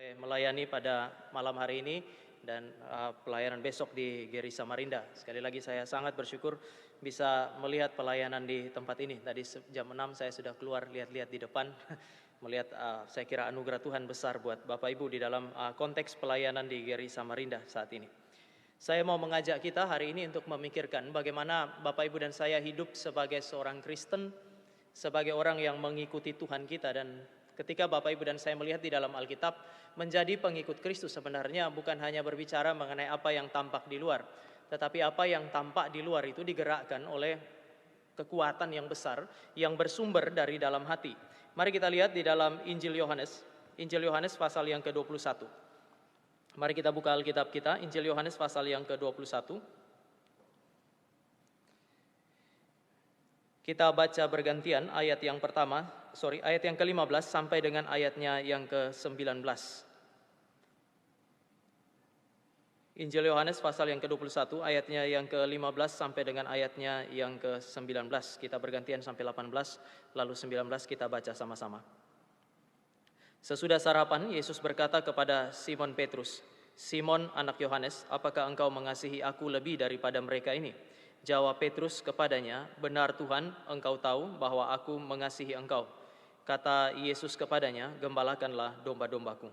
Melayani pada malam hari ini dan pelayanan besok di GRI Samarinda. Sekali lagi saya sangat bersyukur bisa melihat pelayanan di tempat ini. Tadi jam 6 saya sudah keluar lihat-lihat di depan melihat saya kira anugerah Tuhan besar buat Bapak Ibu di dalam konteks pelayanan di GRI Samarinda saat ini. Saya mau mengajak kita hari ini untuk memikirkan bagaimana Bapak Ibu dan saya hidup sebagai seorang Kristen, sebagai orang yang mengikuti Tuhan kita. Dan ketika Bapak Ibu dan saya melihat di dalam Alkitab, menjadi pengikut Kristus sebenarnya bukan hanya berbicara mengenai apa yang tampak di luar, tetapi apa yang tampak di luar itu digerakkan oleh kekuatan yang besar yang bersumber dari dalam hati. Mari kita lihat di dalam Injil Yohanes pasal yang ke-21. Mari kita buka Alkitab kita, Injil Yohanes pasal yang ke-21. Kita baca bergantian ayat yang ke-15 sampai dengan ayatnya yang ke-19. Injil Yohanes pasal yang ke-21 ayatnya yang ke-15 sampai dengan ayatnya yang ke-19. Kita bergantian sampai 18, lalu 19 kita baca sama-sama. Sesudah sarapan, Yesus berkata kepada Simon Petrus, "Simon anak Yohanes, apakah engkau mengasihi aku lebih daripada mereka ini?" Jawab Petrus kepadanya, "Benar Tuhan, engkau tahu bahwa aku mengasihi engkau." Kata Yesus kepadanya, "Gembalakanlah domba-dombaku."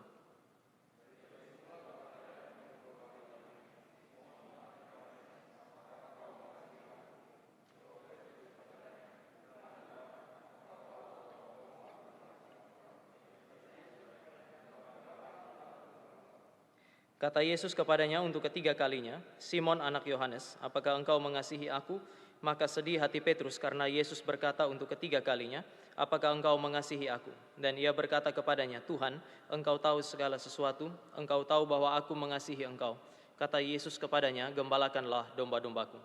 Kata Yesus kepadanya untuk ketiga kalinya, "Simon anak Yohanes, apakah engkau mengasihi aku?" Maka sedih hati Petrus karena Yesus berkata untuk ketiga kalinya, "Apakah engkau mengasihi aku?" Dan ia berkata kepadanya, "Tuhan, engkau tahu segala sesuatu, engkau tahu bahwa aku mengasihi engkau." Kata Yesus kepadanya, "Gembalakanlah domba-dombaku."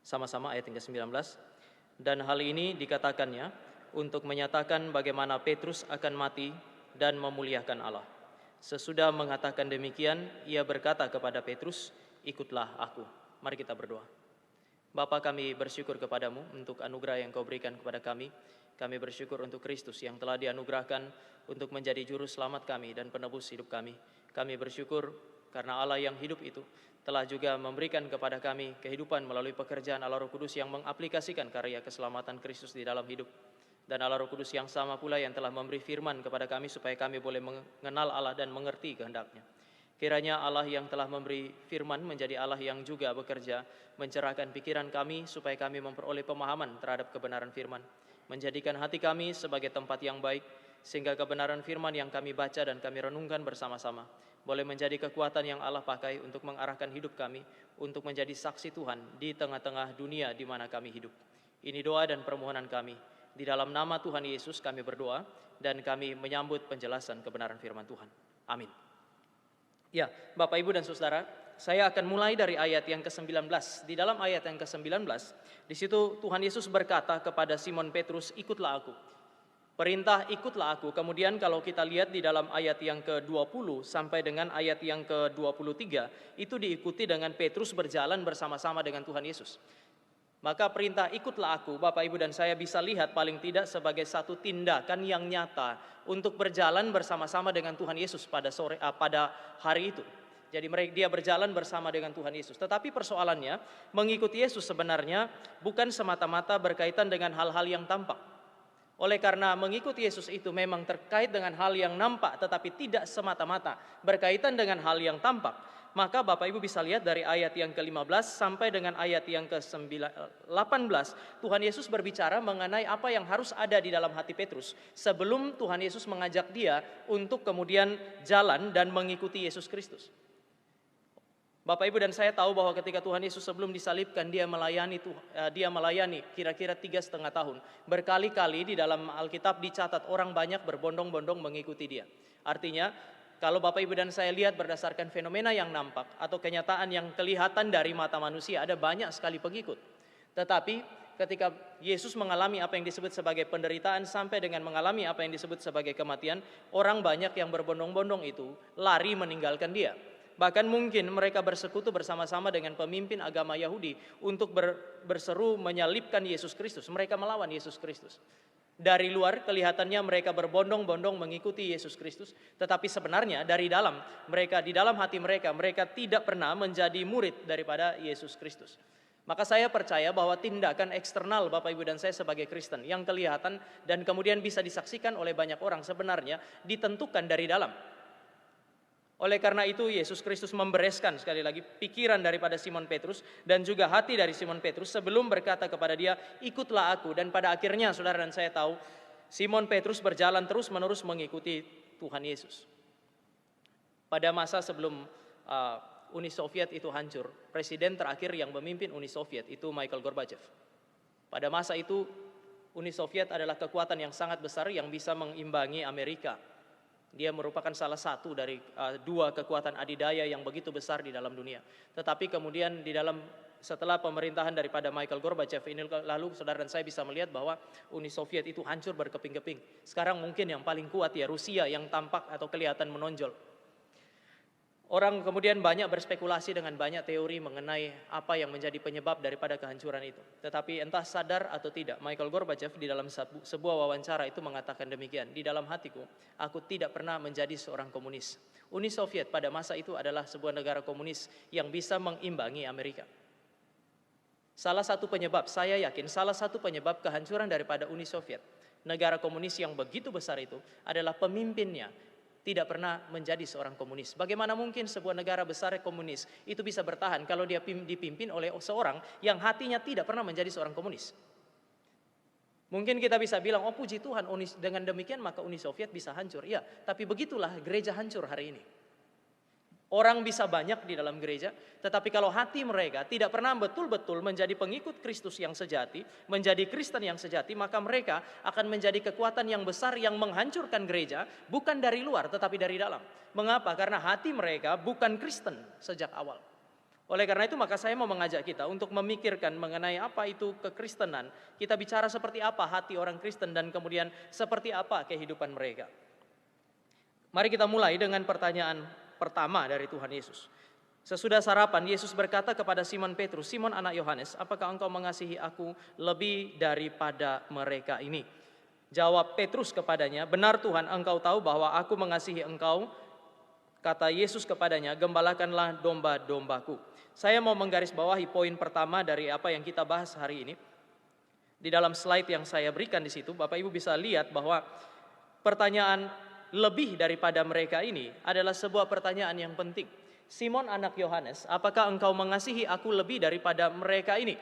Sama-sama ayat yang ke-19. Dan hal ini dikatakannya untuk menyatakan bagaimana Petrus akan mati dan memuliakan Allah. Sesudah mengatakan demikian, ia berkata kepada Petrus, "Ikutlah aku." Mari kita berdoa. Bapa, kami bersyukur kepadamu untuk anugerah yang kau berikan kepada kami. Kami bersyukur untuk Kristus yang telah dianugerahkan untuk menjadi juru selamat kami dan penebus hidup kami. Kami bersyukur karena Allah yang hidup itu telah juga memberikan kepada kami kehidupan melalui pekerjaan Allah Roh Kudus yang mengaplikasikan karya keselamatan Kristus di dalam hidup. Dan Allah Roh Kudus yang sama pula yang telah memberi firman kepada kami supaya kami boleh mengenal Allah dan mengerti kehendak-Nya. Kiranya Allah yang telah memberi firman menjadi Allah yang juga bekerja mencerahkan pikiran kami supaya kami memperoleh pemahaman terhadap kebenaran firman. Menjadikan hati kami sebagai tempat yang baik sehingga kebenaran firman yang kami baca dan kami renungkan bersama-sama boleh menjadi kekuatan yang Allah pakai untuk mengarahkan hidup kami untuk menjadi saksi Tuhan di tengah-tengah dunia di mana kami hidup. Ini doa dan permohonan kami. Di dalam nama Tuhan Yesus kami berdoa dan kami menyambut penjelasan kebenaran firman Tuhan. Amin. Ya, Bapak, Ibu, dan Saudara, saya akan mulai dari ayat yang ke-19. Di dalam ayat yang ke-19, di situ Tuhan Yesus berkata kepada Simon Petrus, "Ikutlah aku." Perintah ikutlah aku. Kemudian kalau kita lihat di dalam ayat yang ke-20 sampai dengan ayat yang ke-23, itu diikuti dengan Petrus berjalan bersama-sama dengan Tuhan Yesus. Maka perintah ikutlah aku, Bapak, Ibu, dan saya bisa lihat paling tidak sebagai satu tindakan yang nyata untuk berjalan bersama-sama dengan Tuhan Yesus pada hari itu. Jadi dia berjalan bersama dengan Tuhan Yesus. Tetapi persoalannya, mengikuti Yesus sebenarnya bukan semata-mata berkaitan dengan hal-hal yang tampak. Oleh karena mengikuti Yesus itu memang terkait dengan hal yang nampak tetapi tidak semata-mata berkaitan dengan hal yang tampak. Maka Bapak Ibu bisa lihat dari ayat yang ke-15 sampai dengan ayat yang ke-18, Tuhan Yesus berbicara mengenai apa yang harus ada di dalam hati Petrus sebelum Tuhan Yesus mengajak dia untuk kemudian jalan dan mengikuti Yesus Kristus. Bapak, Ibu, dan saya tahu bahwa ketika Tuhan Yesus sebelum disalibkan, dia melayani kira-kira 3,5 tahun. Berkali-kali di dalam Alkitab dicatat orang banyak berbondong-bondong mengikuti dia. Artinya, kalau Bapak, Ibu, dan saya lihat berdasarkan fenomena yang nampak atau kenyataan yang kelihatan dari mata manusia, ada banyak sekali pengikut. Tetapi ketika Yesus mengalami apa yang disebut sebagai penderitaan sampai dengan mengalami apa yang disebut sebagai kematian, orang banyak yang berbondong-bondong itu lari meninggalkan dia. Bahkan mungkin mereka bersekutu bersama-sama dengan pemimpin agama Yahudi untuk berseru menyalibkan Yesus Kristus. Mereka melawan Yesus Kristus. Dari luar kelihatannya mereka berbondong-bondong mengikuti Yesus Kristus, tetapi sebenarnya dari dalam mereka, di dalam hati mereka, mereka tidak pernah menjadi murid daripada Yesus Kristus. Maka saya percaya bahwa tindakan eksternal Bapak Ibu dan saya sebagai Kristen yang kelihatan dan kemudian bisa disaksikan oleh banyak orang sebenarnya ditentukan dari dalam. Oleh karena itu Yesus Kristus membereskan sekali lagi pikiran daripada Simon Petrus dan juga hati dari Simon Petrus sebelum berkata kepada dia, ikutlah aku. Dan pada akhirnya saudara dan saya tahu Simon Petrus berjalan terus-menerus mengikuti Tuhan Yesus. Pada masa sebelum Uni Soviet itu hancur, presiden terakhir yang memimpin Uni Soviet itu Mikhail Gorbachev. Pada masa itu Uni Soviet adalah kekuatan yang sangat besar yang bisa mengimbangi Amerika. Dia merupakan salah satu dari dua kekuatan adidaya yang begitu besar di dalam dunia. Tetapi kemudian setelah pemerintahan daripada Mikhail Gorbachev ini lalu saudara dan saya bisa melihat bahwa Uni Soviet itu hancur berkeping-keping. Sekarang mungkin yang paling kuat ya Rusia yang tampak atau kelihatan menonjol. Orang kemudian banyak berspekulasi dengan banyak teori mengenai apa yang menjadi penyebab daripada kehancuran itu. Tetapi entah sadar atau tidak, Mikhail Gorbachev di dalam sebuah wawancara itu mengatakan demikian. Di dalam hatiku, aku tidak pernah menjadi seorang komunis. Uni Soviet pada masa itu adalah sebuah negara komunis yang bisa mengimbangi Amerika. Salah satu penyebab, saya yakin salah satu penyebab kehancuran daripada Uni Soviet, negara komunis yang begitu besar itu adalah pemimpinnya tidak pernah menjadi seorang komunis. Bagaimana mungkin sebuah negara besar komunis itu bisa bertahan kalau dia dipimpin oleh seorang yang hatinya tidak pernah menjadi seorang komunis? Mungkin kita bisa bilang, oh puji Tuhan dengan demikian maka Uni Soviet bisa hancur. Ya, tapi begitulah gereja hancur hari ini. Orang bisa banyak di dalam gereja, tetapi kalau hati mereka tidak pernah betul-betul menjadi pengikut Kristus yang sejati, menjadi Kristen yang sejati, maka mereka akan menjadi kekuatan yang besar yang menghancurkan gereja, bukan dari luar tetapi dari dalam. Mengapa? Karena hati mereka bukan Kristen sejak awal. Oleh karena itu maka saya mau mengajak kita untuk memikirkan mengenai apa itu kekristenan. Kita bicara seperti apa hati orang Kristen dan kemudian seperti apa kehidupan mereka. Mari kita mulai dengan pertanyaan pertama dari Tuhan Yesus. Sesudah sarapan, Yesus berkata kepada Simon Petrus, Simon anak Yohanes, apakah engkau mengasihi aku lebih daripada mereka ini? Jawab Petrus kepadanya, benar Tuhan, engkau tahu bahwa aku mengasihi engkau. Kata Yesus kepadanya, gembalakanlah domba-dombaku. Saya mau menggarisbawahi poin pertama dari apa yang kita bahas hari ini. Di dalam slide yang saya berikan di situ, Bapak Ibu bisa lihat bahwa pertanyaan lebih daripada mereka ini adalah sebuah pertanyaan yang penting. Simon anak Yohanes, apakah engkau mengasihi aku lebih daripada mereka ini?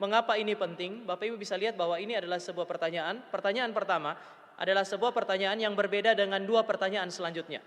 Mengapa ini penting? Bapak Ibu bisa lihat bahwa ini adalah sebuah pertanyaan. Pertanyaan pertama adalah sebuah pertanyaan yang berbeda dengan dua pertanyaan selanjutnya.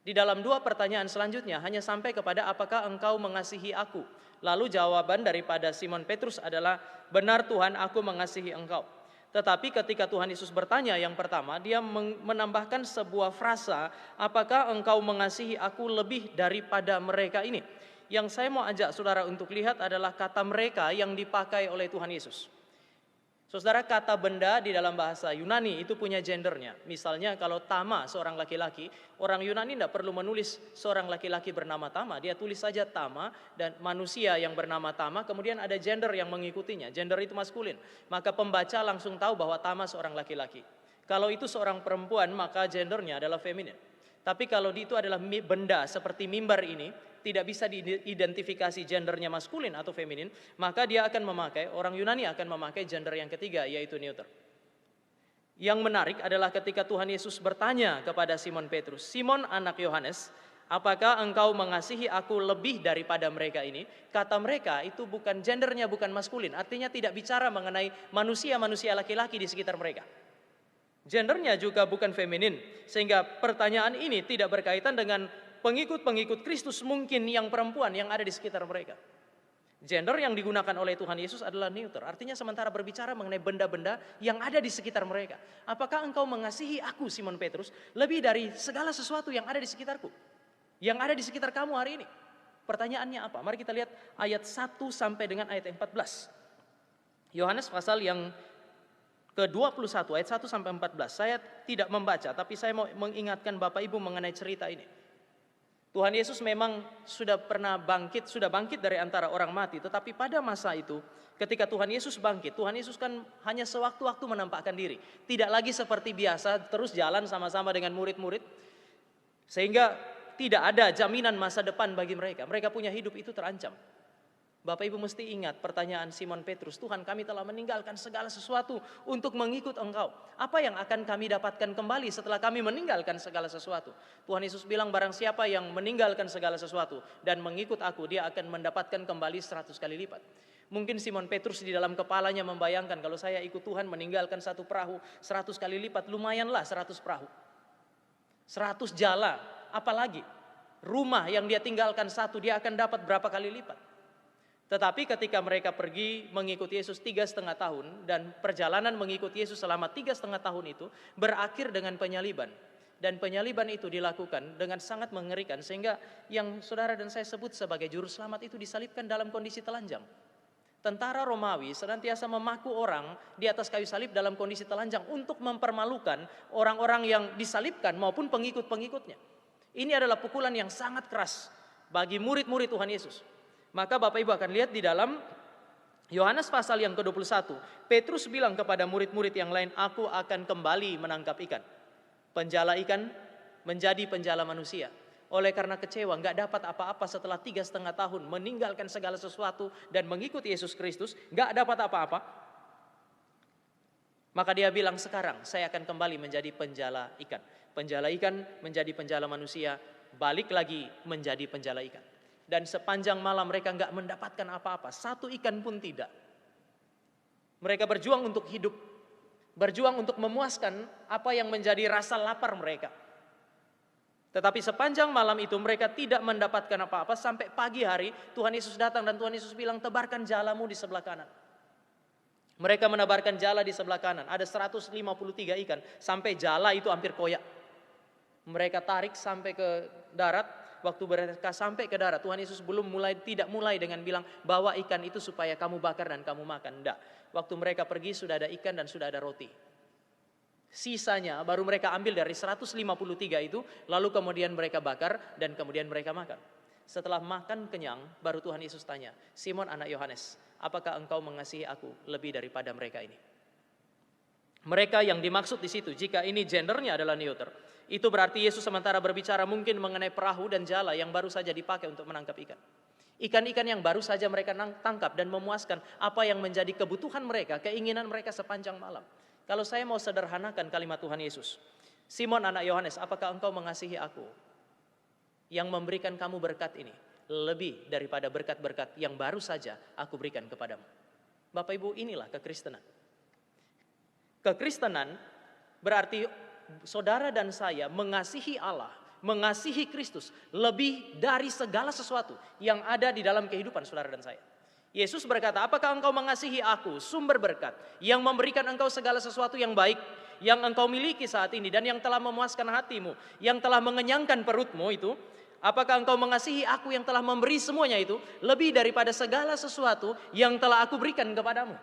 Di dalam dua pertanyaan selanjutnya hanya sampai kepada apakah engkau mengasihi aku? Lalu jawaban daripada Simon Petrus adalah, benar Tuhan, aku mengasihi engkau. Tetapi ketika Tuhan Yesus bertanya yang pertama, dia menambahkan sebuah frasa, apakah engkau mengasihi aku lebih daripada mereka ini? Yang saya mau ajak saudara untuk lihat adalah kata mereka yang dipakai oleh Tuhan Yesus. Saudara, kata benda di dalam bahasa Yunani itu punya gendernya. Misalnya kalau Tama seorang laki-laki, orang Yunani tidak perlu menulis seorang laki-laki bernama Tama. Dia tulis saja Tama dan manusia yang bernama Tama, kemudian ada gender yang mengikutinya. Gender itu maskulin. Maka pembaca langsung tahu bahwa Tama seorang laki-laki. Kalau itu seorang perempuan maka gendernya adalah feminin. Tapi kalau itu adalah benda seperti mimbar ini, tidak bisa diidentifikasi gendernya maskulin atau feminin, maka dia akan memakai, orang Yunani akan memakai gender yang ketiga, yaitu neuter. Yang menarik adalah ketika Tuhan Yesus bertanya kepada Simon Petrus, Simon anak Yohanes, apakah engkau mengasihi aku lebih daripada mereka ini? Kata mereka itu bukan gendernya, bukan maskulin, artinya tidak bicara mengenai manusia-manusia laki-laki di sekitar mereka. Gendernya juga bukan feminin, sehingga pertanyaan ini tidak berkaitan dengan pengikut-pengikut Kristus mungkin yang perempuan yang ada di sekitar mereka. Gender yang digunakan oleh Tuhan Yesus adalah neuter. Artinya sementara berbicara mengenai benda-benda yang ada di sekitar mereka. Apakah engkau mengasihi aku, Simon Petrus, lebih dari segala sesuatu yang ada di sekitarku? Yang ada di sekitar kamu hari ini? Pertanyaannya apa? Mari kita lihat ayat 1 sampai dengan ayat 14. Yohanes pasal yang ke-21 ayat 1 sampai 14. Saya tidak membaca, tapi saya mau mengingatkan Bapak Ibu mengenai cerita ini. Tuhan Yesus memang sudah bangkit dari antara orang mati, tetapi pada masa itu ketika Tuhan Yesus bangkit, Tuhan Yesus kan hanya sewaktu-waktu menampakkan diri. Tidak lagi seperti biasa terus jalan sama-sama dengan murid-murid, sehingga tidak ada jaminan masa depan bagi mereka. Mereka punya hidup itu terancam. Bapak Ibu mesti ingat pertanyaan Simon Petrus, Tuhan, kami telah meninggalkan segala sesuatu untuk mengikut Engkau. Apa yang akan kami dapatkan kembali setelah kami meninggalkan segala sesuatu? Tuhan Yesus bilang, barang siapa yang meninggalkan segala sesuatu dan mengikut aku, dia akan mendapatkan kembali 100 kali lipat. Mungkin Simon Petrus di dalam kepalanya membayangkan, kalau saya ikut Tuhan meninggalkan satu perahu 100 kali lipat, lumayanlah 100 perahu. 100 jala, apalagi rumah yang dia tinggalkan satu, dia akan dapat berapa kali lipat. Tetapi ketika mereka pergi mengikuti Yesus 3,5 tahun, dan perjalanan mengikuti Yesus selama 3,5 tahun itu berakhir dengan penyaliban. Dan penyaliban itu dilakukan dengan sangat mengerikan, sehingga yang saudara dan saya sebut sebagai juru selamat itu disalibkan dalam kondisi telanjang. Tentara Romawi senantiasa memaku orang di atas kayu salib dalam kondisi telanjang untuk mempermalukan orang-orang yang disalibkan maupun pengikut-pengikutnya. Ini adalah pukulan yang sangat keras bagi murid-murid Tuhan Yesus. Maka Bapak Ibu akan lihat di dalam Yohanes pasal yang ke-21, Petrus bilang kepada murid-murid yang lain, aku akan kembali menangkap ikan. Penjala ikan menjadi penjala manusia. Oleh karena kecewa, gak dapat apa-apa setelah 3,5 tahun meninggalkan segala sesuatu dan mengikuti Yesus Kristus, gak dapat apa-apa. Maka dia bilang, sekarang saya akan kembali menjadi penjala ikan. Penjala ikan menjadi penjala manusia, balik lagi menjadi penjala ikan. Dan sepanjang malam mereka gak mendapatkan apa-apa, satu ikan pun tidak. Mereka berjuang untuk hidup, berjuang untuk memuaskan apa yang menjadi rasa lapar mereka. Tetapi sepanjang malam itu mereka tidak mendapatkan apa-apa, sampai pagi hari Tuhan Yesus datang dan Tuhan Yesus bilang, tebarkan jalamu di sebelah kanan. Mereka menebarkan jala di sebelah kanan, ada 153 ikan, sampai jala itu hampir koyak. Mereka tarik sampai ke darat. Waktu mereka sampai ke darat, Tuhan Yesus tidak mulai dengan bilang, bawa ikan itu supaya kamu bakar dan kamu makan. Tidak. Waktu mereka pergi sudah ada ikan dan sudah ada roti. Sisanya baru mereka ambil dari 153 itu, lalu kemudian mereka bakar dan kemudian mereka makan. Setelah makan kenyang, baru Tuhan Yesus tanya, Simon anak Yohanes, apakah engkau mengasihi aku lebih daripada mereka ini? Mereka yang dimaksud di situ, jika ini gendernya adalah neuter, itu berarti Yesus sementara berbicara mungkin mengenai perahu dan jala yang baru saja dipakai untuk menangkap ikan. Ikan-ikan yang baru saja mereka tangkap dan memuaskan apa yang menjadi kebutuhan mereka, keinginan mereka sepanjang malam. Kalau saya mau sederhanakan kalimat Tuhan Yesus, Simon anak Yohanes, apakah engkau mengasihi aku yang memberikan kamu berkat ini lebih daripada berkat-berkat yang baru saja aku berikan kepadamu? Bapak Ibu, inilah kekristenan. Kekristenan berarti saudara dan saya mengasihi Allah, mengasihi Kristus lebih dari segala sesuatu yang ada di dalam kehidupan saudara dan saya. Yesus berkata, apakah engkau mengasihi aku, sumber berkat, yang memberikan engkau segala sesuatu yang baik, yang engkau miliki saat ini, dan yang telah memuaskan hatimu, yang telah mengenyangkan perutmu itu, apakah engkau mengasihi aku yang telah memberi semuanya itu, lebih daripada segala sesuatu yang telah aku berikan kepadamu?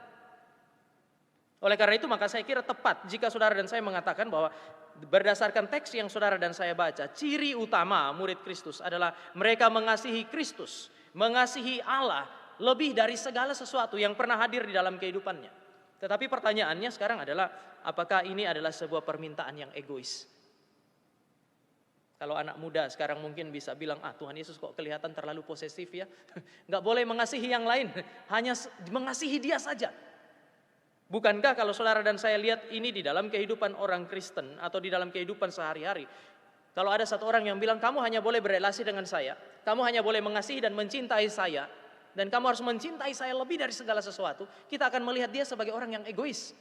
Oleh karena itu maka saya kira tepat jika saudara dan saya mengatakan bahwa berdasarkan teks yang saudara dan saya baca, ciri utama murid Kristus adalah mereka mengasihi Kristus, mengasihi Allah lebih dari segala sesuatu yang pernah hadir di dalam kehidupannya. Tetapi pertanyaannya sekarang adalah, apakah ini adalah sebuah permintaan yang egois? Kalau anak muda sekarang mungkin bisa bilang, Tuhan Yesus kok kelihatan terlalu posesif ya. Nggak boleh mengasihi yang lain, hanya mengasihi Dia saja. Bukankah kalau saudara dan saya lihat ini di dalam kehidupan orang Kristen atau di dalam kehidupan sehari-hari, kalau ada satu orang yang bilang kamu hanya boleh berelasi dengan saya, kamu hanya boleh mengasihi dan mencintai saya, dan kamu harus mencintai saya lebih dari segala sesuatu, kita akan melihat dia sebagai orang yang egois.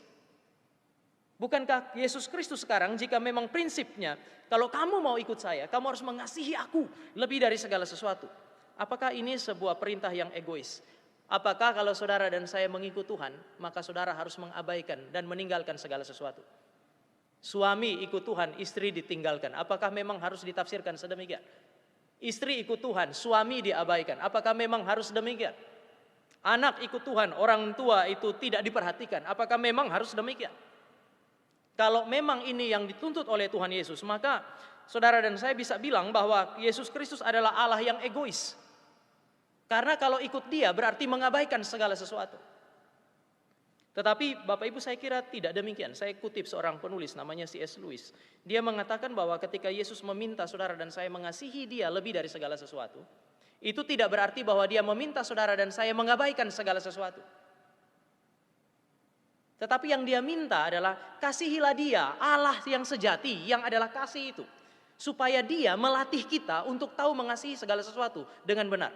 Bukankah Yesus Kristus sekarang jika memang prinsipnya, kalau kamu mau ikut saya, kamu harus mengasihi aku lebih dari segala sesuatu. Apakah ini sebuah perintah yang egois? Apakah kalau saudara dan saya mengikut Tuhan, maka saudara harus mengabaikan dan meninggalkan segala sesuatu? Suami ikut Tuhan, istri ditinggalkan. Apakah memang harus ditafsirkan sedemikian? Istri ikut Tuhan, suami diabaikan. Apakah memang harus demikian? Anak ikut Tuhan, orang tua itu tidak diperhatikan. Apakah memang harus demikian? Kalau memang ini yang dituntut oleh Tuhan Yesus, maka saudara dan saya bisa bilang bahwa Yesus Kristus adalah Allah yang egois. Karena kalau ikut Dia berarti mengabaikan segala sesuatu. Tetapi Bapak Ibu, saya kira tidak demikian. Saya kutip seorang penulis namanya C.S. Lewis. Dia mengatakan bahwa ketika Yesus meminta saudara dan saya mengasihi Dia lebih dari segala sesuatu, itu tidak berarti bahwa Dia meminta saudara dan saya mengabaikan segala sesuatu. Tetapi yang Dia minta adalah kasihilah Dia, Allah yang sejati, yang adalah kasih itu. Supaya Dia melatih kita untuk tahu mengasihi segala sesuatu dengan benar.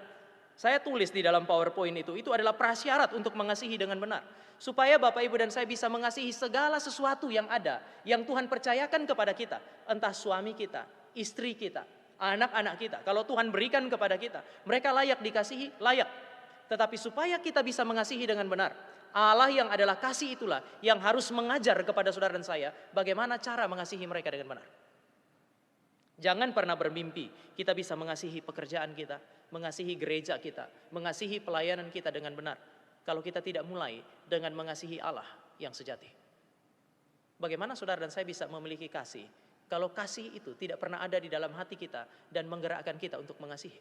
Saya tulis di dalam PowerPoint itu adalah prasyarat untuk mengasihi dengan benar. Supaya Bapak Ibu dan saya bisa mengasihi segala sesuatu yang ada, yang Tuhan percayakan kepada kita. Entah suami kita, istri kita, anak-anak kita. Kalau Tuhan berikan kepada kita, mereka layak dikasihi, layak. Tetapi supaya kita bisa mengasihi dengan benar, Allah yang adalah kasih itulah yang harus mengajar kepada saudara dan saya bagaimana cara mengasihi mereka dengan benar. Jangan pernah bermimpi kita bisa mengasihi pekerjaan kita, mengasihi gereja kita, mengasihi pelayanan kita dengan benar, kalau kita tidak mulai dengan mengasihi Allah yang sejati. Bagaimana saudara dan saya bisa memiliki kasih kalau kasih itu tidak pernah ada di dalam hati kita dan menggerakkan kita untuk mengasihi?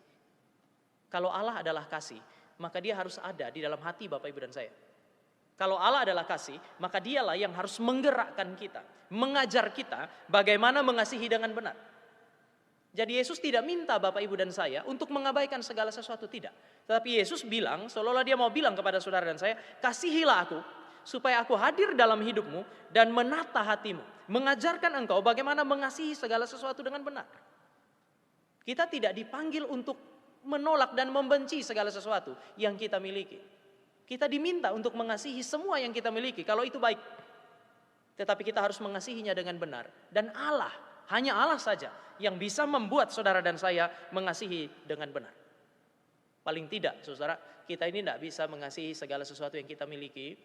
Kalau Allah adalah kasih, maka Dia harus ada di dalam hati Bapak Ibu dan saya. Kalau Allah adalah kasih, maka Dialah yang harus menggerakkan kita, mengajar kita bagaimana mengasihi dengan benar. Jadi Yesus tidak minta Bapak Ibu dan saya untuk mengabaikan segala sesuatu, tidak. Tetapi Yesus bilang, seolah-olah Dia mau bilang kepada saudara dan saya, kasihilah aku supaya aku hadir dalam hidupmu dan menata hatimu, mengajarkan engkau bagaimana mengasihi segala sesuatu dengan benar. Kita tidak dipanggil untuk menolak dan membenci segala sesuatu yang kita miliki. Kita diminta untuk mengasihi semua yang kita miliki kalau itu baik. Tetapi kita harus mengasihinya dengan benar. Dan Allah, hanya Allah saja yang bisa membuat saudara dan saya mengasihi dengan benar. Paling tidak, saudara, kita ini tidak bisa mengasihi segala sesuatu yang kita miliki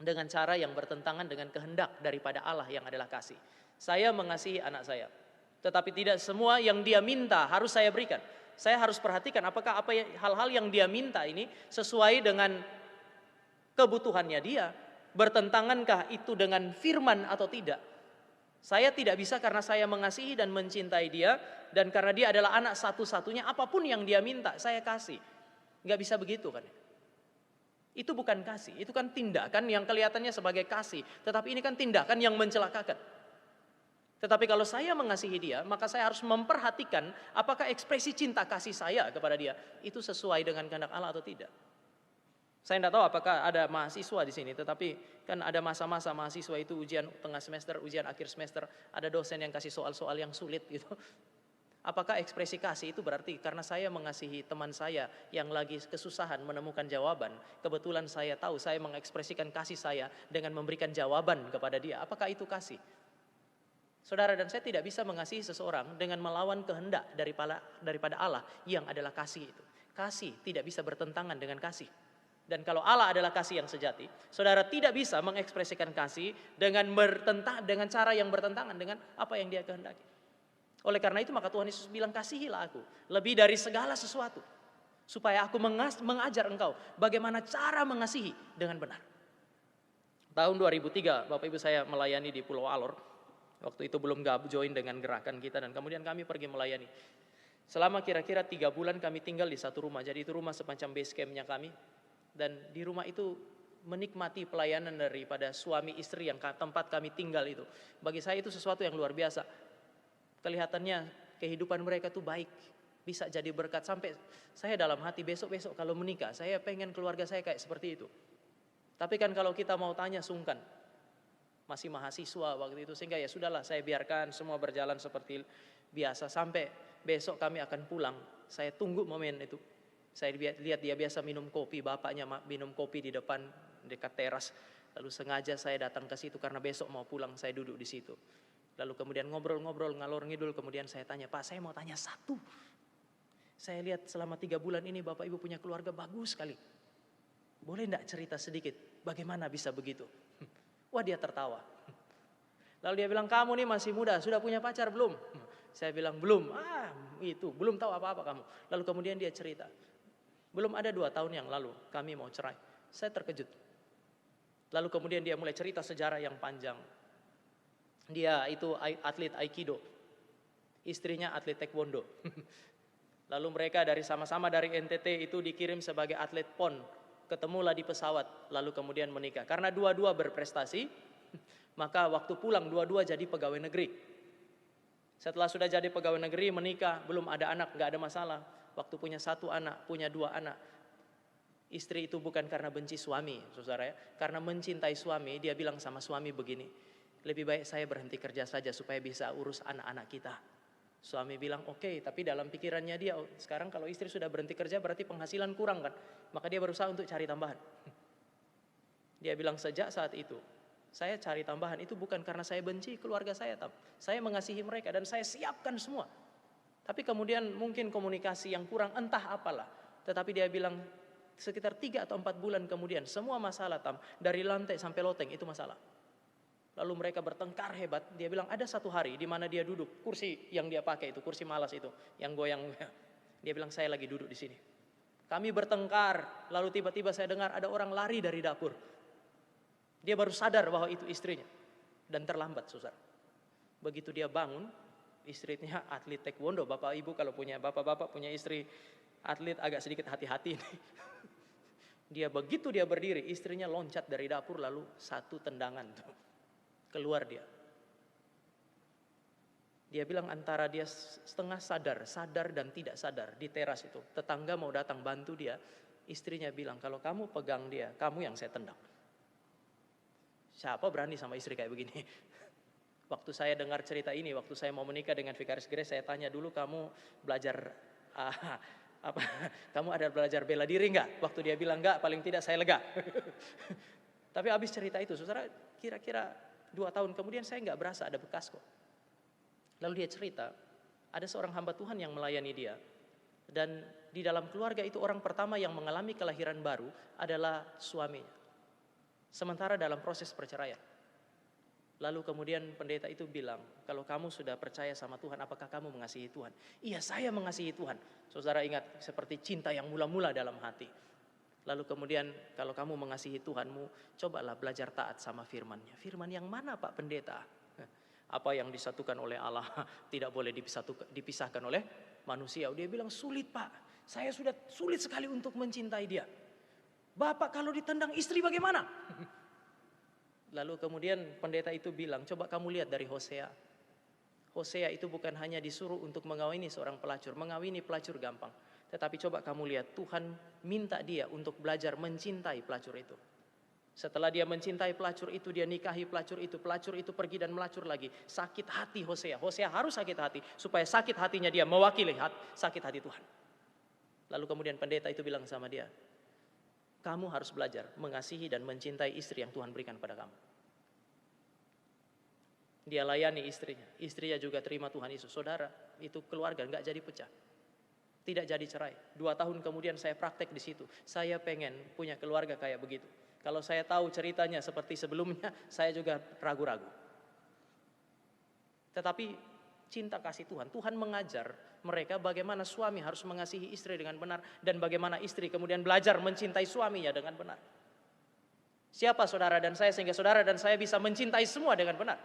dengan cara yang bertentangan dengan kehendak daripada Allah yang adalah kasih. Saya mengasihi anak saya, tetapi tidak semua yang dia minta harus saya berikan. Saya harus perhatikan apakah hal-hal yang dia minta ini sesuai dengan kebutuhannya dia, bertentangankah itu dengan firman atau tidak. Saya tidak bisa karena saya mengasihi dan mencintai dia, dan karena dia adalah anak satu-satunya, apapun yang dia minta saya kasih. Nggak bisa begitu kan. Itu bukan kasih, itu kan tindakan yang kelihatannya sebagai kasih, tetapi ini kan tindakan yang mencelakakan. Tetapi kalau saya mengasihi dia, maka saya harus memperhatikan apakah ekspresi cinta kasih saya kepada dia itu sesuai dengan kehendak Allah atau tidak. Saya tidak tahu apakah ada mahasiswa di sini, tetapi kan ada masa-masa mahasiswa itu ujian tengah semester, ujian akhir semester, ada dosen yang kasih soal-soal yang sulit gitu. Apakah ekspresi kasih itu berarti karena saya mengasihi teman saya yang lagi kesusahan menemukan jawaban, kebetulan saya tahu saya mengekspresikan kasih saya dengan memberikan jawaban kepada dia, apakah itu kasih? Saudara dan saya tidak bisa mengasihi seseorang dengan melawan kehendak daripada Allah yang adalah kasih itu. Kasih tidak bisa bertentangan dengan kasih. Dan kalau Allah adalah kasih yang sejati, saudara tidak bisa mengekspresikan kasih dengan cara yang bertentangan dengan apa yang Dia kehendaki. Oleh karena itu maka Tuhan Yesus bilang, kasihilah aku lebih dari segala sesuatu, supaya aku mengajar engkau bagaimana cara mengasihi dengan benar. Tahun 2003 Bapak Ibu saya melayani di Pulau Alor. Waktu itu belum join dengan gerakan kita, dan kemudian kami pergi melayani. Selama kira-kira 3 bulan kami tinggal di satu rumah. Jadi itu rumah semacam base campnya kami. Dan di rumah itu menikmati pelayanan daripada suami istri yang tempat kami tinggal itu. Bagi saya itu sesuatu yang luar biasa. Kelihatannya kehidupan mereka itu baik, bisa jadi berkat. Sampai saya dalam hati besok-besok kalau menikah, saya pengen keluarga saya kayak seperti itu. Tapi kan kalau kita mau tanya sungkan. Masih mahasiswa waktu itu, sehingga ya sudahlah, saya biarkan semua berjalan seperti biasa. Sampai besok kami akan pulang, saya tunggu momen itu. Saya lihat dia biasa minum kopi, bapaknya minum kopi di depan dekat teras. Lalu sengaja saya datang ke situ karena besok mau pulang, saya duduk di situ. Lalu kemudian ngobrol-ngobrol ngalor ngidul, kemudian saya tanya, Pak, saya mau tanya satu. Saya lihat selama 3 bulan ini Bapak Ibu punya keluarga bagus sekali. Boleh enggak cerita sedikit bagaimana bisa begitu? Wah, dia tertawa. Lalu dia bilang, kamu nih masih muda, sudah punya pacar belum? Saya bilang belum. Itu belum tahu apa-apa kamu. Lalu kemudian dia cerita. Belum ada 2 tahun yang lalu kami mau cerai. Saya terkejut. Lalu kemudian dia mulai cerita sejarah yang panjang. Dia itu atlet Aikido, istrinya atlet Taekwondo. Lalu mereka sama-sama dari NTT itu dikirim sebagai atlet PON. Ketemulah di pesawat, lalu kemudian menikah. Karena dua-dua berprestasi, maka waktu pulang dua-dua jadi pegawai negeri. Setelah sudah jadi pegawai negeri, menikah, belum ada anak, nggak ada masalah. Waktu punya 1 anak, punya 2 anak. Istri itu bukan karena benci suami, saudara ya. Karena mencintai suami, dia bilang sama suami begini, lebih baik saya berhenti kerja saja supaya bisa urus anak-anak kita. Suami bilang oke, tapi dalam pikirannya dia, sekarang kalau istri sudah berhenti kerja berarti penghasilan kurang kan. Maka dia berusaha untuk cari tambahan. Dia bilang sejak saat itu, saya cari tambahan itu bukan karena saya benci keluarga saya. Saya mengasihi mereka dan saya siapkan semua. Tapi kemudian mungkin komunikasi yang kurang, entah apalah. Tetapi dia bilang sekitar 3 atau 4 bulan kemudian semua masalah dari lantai sampai loteng itu masalah. Lalu mereka bertengkar hebat. Dia bilang ada satu hari di mana dia duduk, kursi yang dia pakai itu, kursi malas itu, yang goyang. Dia bilang saya lagi duduk di sini. Kami bertengkar, lalu tiba-tiba saya dengar ada orang lari dari dapur. Dia baru sadar bahwa itu istrinya. Dan terlambat, saudara. Begitu dia bangun, istrinya atlet Taekwondo. Bapak ibu kalau punya, bapak-bapak punya istri atlet agak sedikit hati-hati nih. Begitu dia berdiri, istrinya loncat dari dapur lalu 1 tendangan tuh. Keluar dia. Dia bilang antara dia setengah sadar dan tidak sadar di teras itu. Tetangga mau datang bantu dia. Istrinya bilang, kalau kamu pegang dia, kamu yang saya tendang. Siapa berani sama istri kayak begini? Waktu saya dengar cerita ini, waktu saya mau menikah dengan Vikaris Grace, saya tanya dulu kamu belajar kamu ada belajar bela diri enggak? Waktu dia bilang enggak, paling tidak saya lega. Tapi habis cerita itu, saudara, kira-kira 2 tahun kemudian saya nggak berasa ada bekas kok. Lalu dia cerita, ada seorang hamba Tuhan yang melayani dia. Dan di dalam keluarga itu orang pertama yang mengalami kelahiran baru adalah suaminya. Sementara dalam proses perceraian. Lalu kemudian pendeta itu bilang, kalau kamu sudah percaya sama Tuhan, apakah kamu mengasihi Tuhan? Iya, saya mengasihi Tuhan. Saudara ingat, seperti cinta yang mula-mula dalam hati. Lalu kemudian kalau kamu mengasihi Tuhanmu, cobalah belajar taat sama firman-Nya. Firman yang mana Pak Pendeta? Apa yang disatukan oleh Allah tidak boleh dipisahkan oleh manusia. Dia bilang sulit Pak, saya sudah sulit sekali untuk mencintai dia. Bapak kalau ditendang istri bagaimana? Lalu kemudian pendeta itu bilang, coba kamu lihat dari Hosea. Hosea itu bukan hanya disuruh untuk mengawini seorang pelacur. Mengawini pelacur gampang. Tetapi coba kamu lihat, Tuhan minta dia untuk belajar mencintai pelacur itu. Setelah dia mencintai pelacur itu, dia nikahi pelacur itu pergi dan melacur lagi. Sakit hati Hosea. Hosea harus sakit hati, supaya sakit hatinya dia mewakili sakit hati Tuhan. Lalu kemudian pendeta itu bilang sama dia, kamu harus belajar mengasihi dan mencintai istri yang Tuhan berikan pada kamu. Dia layani istrinya. Istrinya juga terima Tuhan Yesus. Saudara, itu keluarga enggak jadi pecah. Tidak jadi cerai. 2 tahun kemudian saya praktek di situ. Saya pengen punya keluarga kayak begitu. Kalau saya tahu ceritanya seperti sebelumnya, saya juga ragu-ragu. Tetapi cinta kasih Tuhan. Tuhan mengajar mereka bagaimana suami harus mengasihi istri dengan benar. Dan bagaimana istri kemudian belajar mencintai suaminya dengan benar. Siapa saudara dan saya sehingga saudara dan saya bisa mencintai semua dengan benar.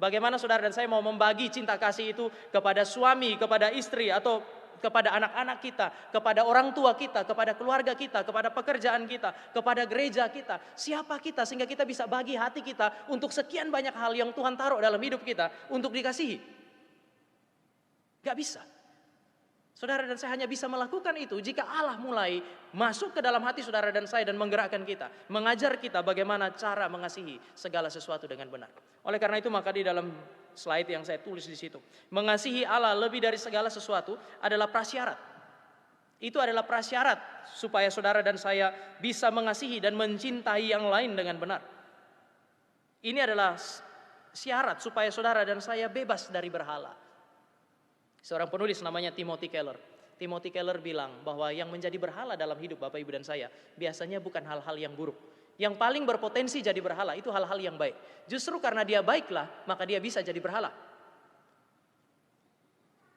Bagaimana saudara dan saya mau membagi cinta kasih itu kepada suami, kepada istri, atau kepada anak-anak kita, kepada orang tua kita, kepada keluarga kita, kepada pekerjaan kita, kepada gereja kita. Siapa kita sehingga kita bisa bagi hati kita untuk sekian banyak hal yang Tuhan taruh dalam hidup kita untuk dikasihi. Gak bisa. Saudara dan saya hanya bisa melakukan itu jika Allah mulai masuk ke dalam hati saudara dan saya dan menggerakkan kita, mengajar kita bagaimana cara mengasihi segala sesuatu dengan benar. Oleh karena itu maka di dalam slide yang saya tulis di situ, mengasihi Allah lebih dari segala sesuatu adalah prasyarat. Itu adalah prasyarat supaya saudara dan saya bisa mengasihi dan mencintai yang lain dengan benar. Ini adalah syarat supaya saudara dan saya bebas dari berhala. Seorang penulis namanya Timothy Keller. Timothy Keller bilang bahwa yang menjadi berhala dalam hidup Bapak Ibu dan saya biasanya bukan hal-hal yang buruk. Yang paling berpotensi jadi berhala itu hal-hal yang baik. Justru karena dia baiklah maka dia bisa jadi berhala.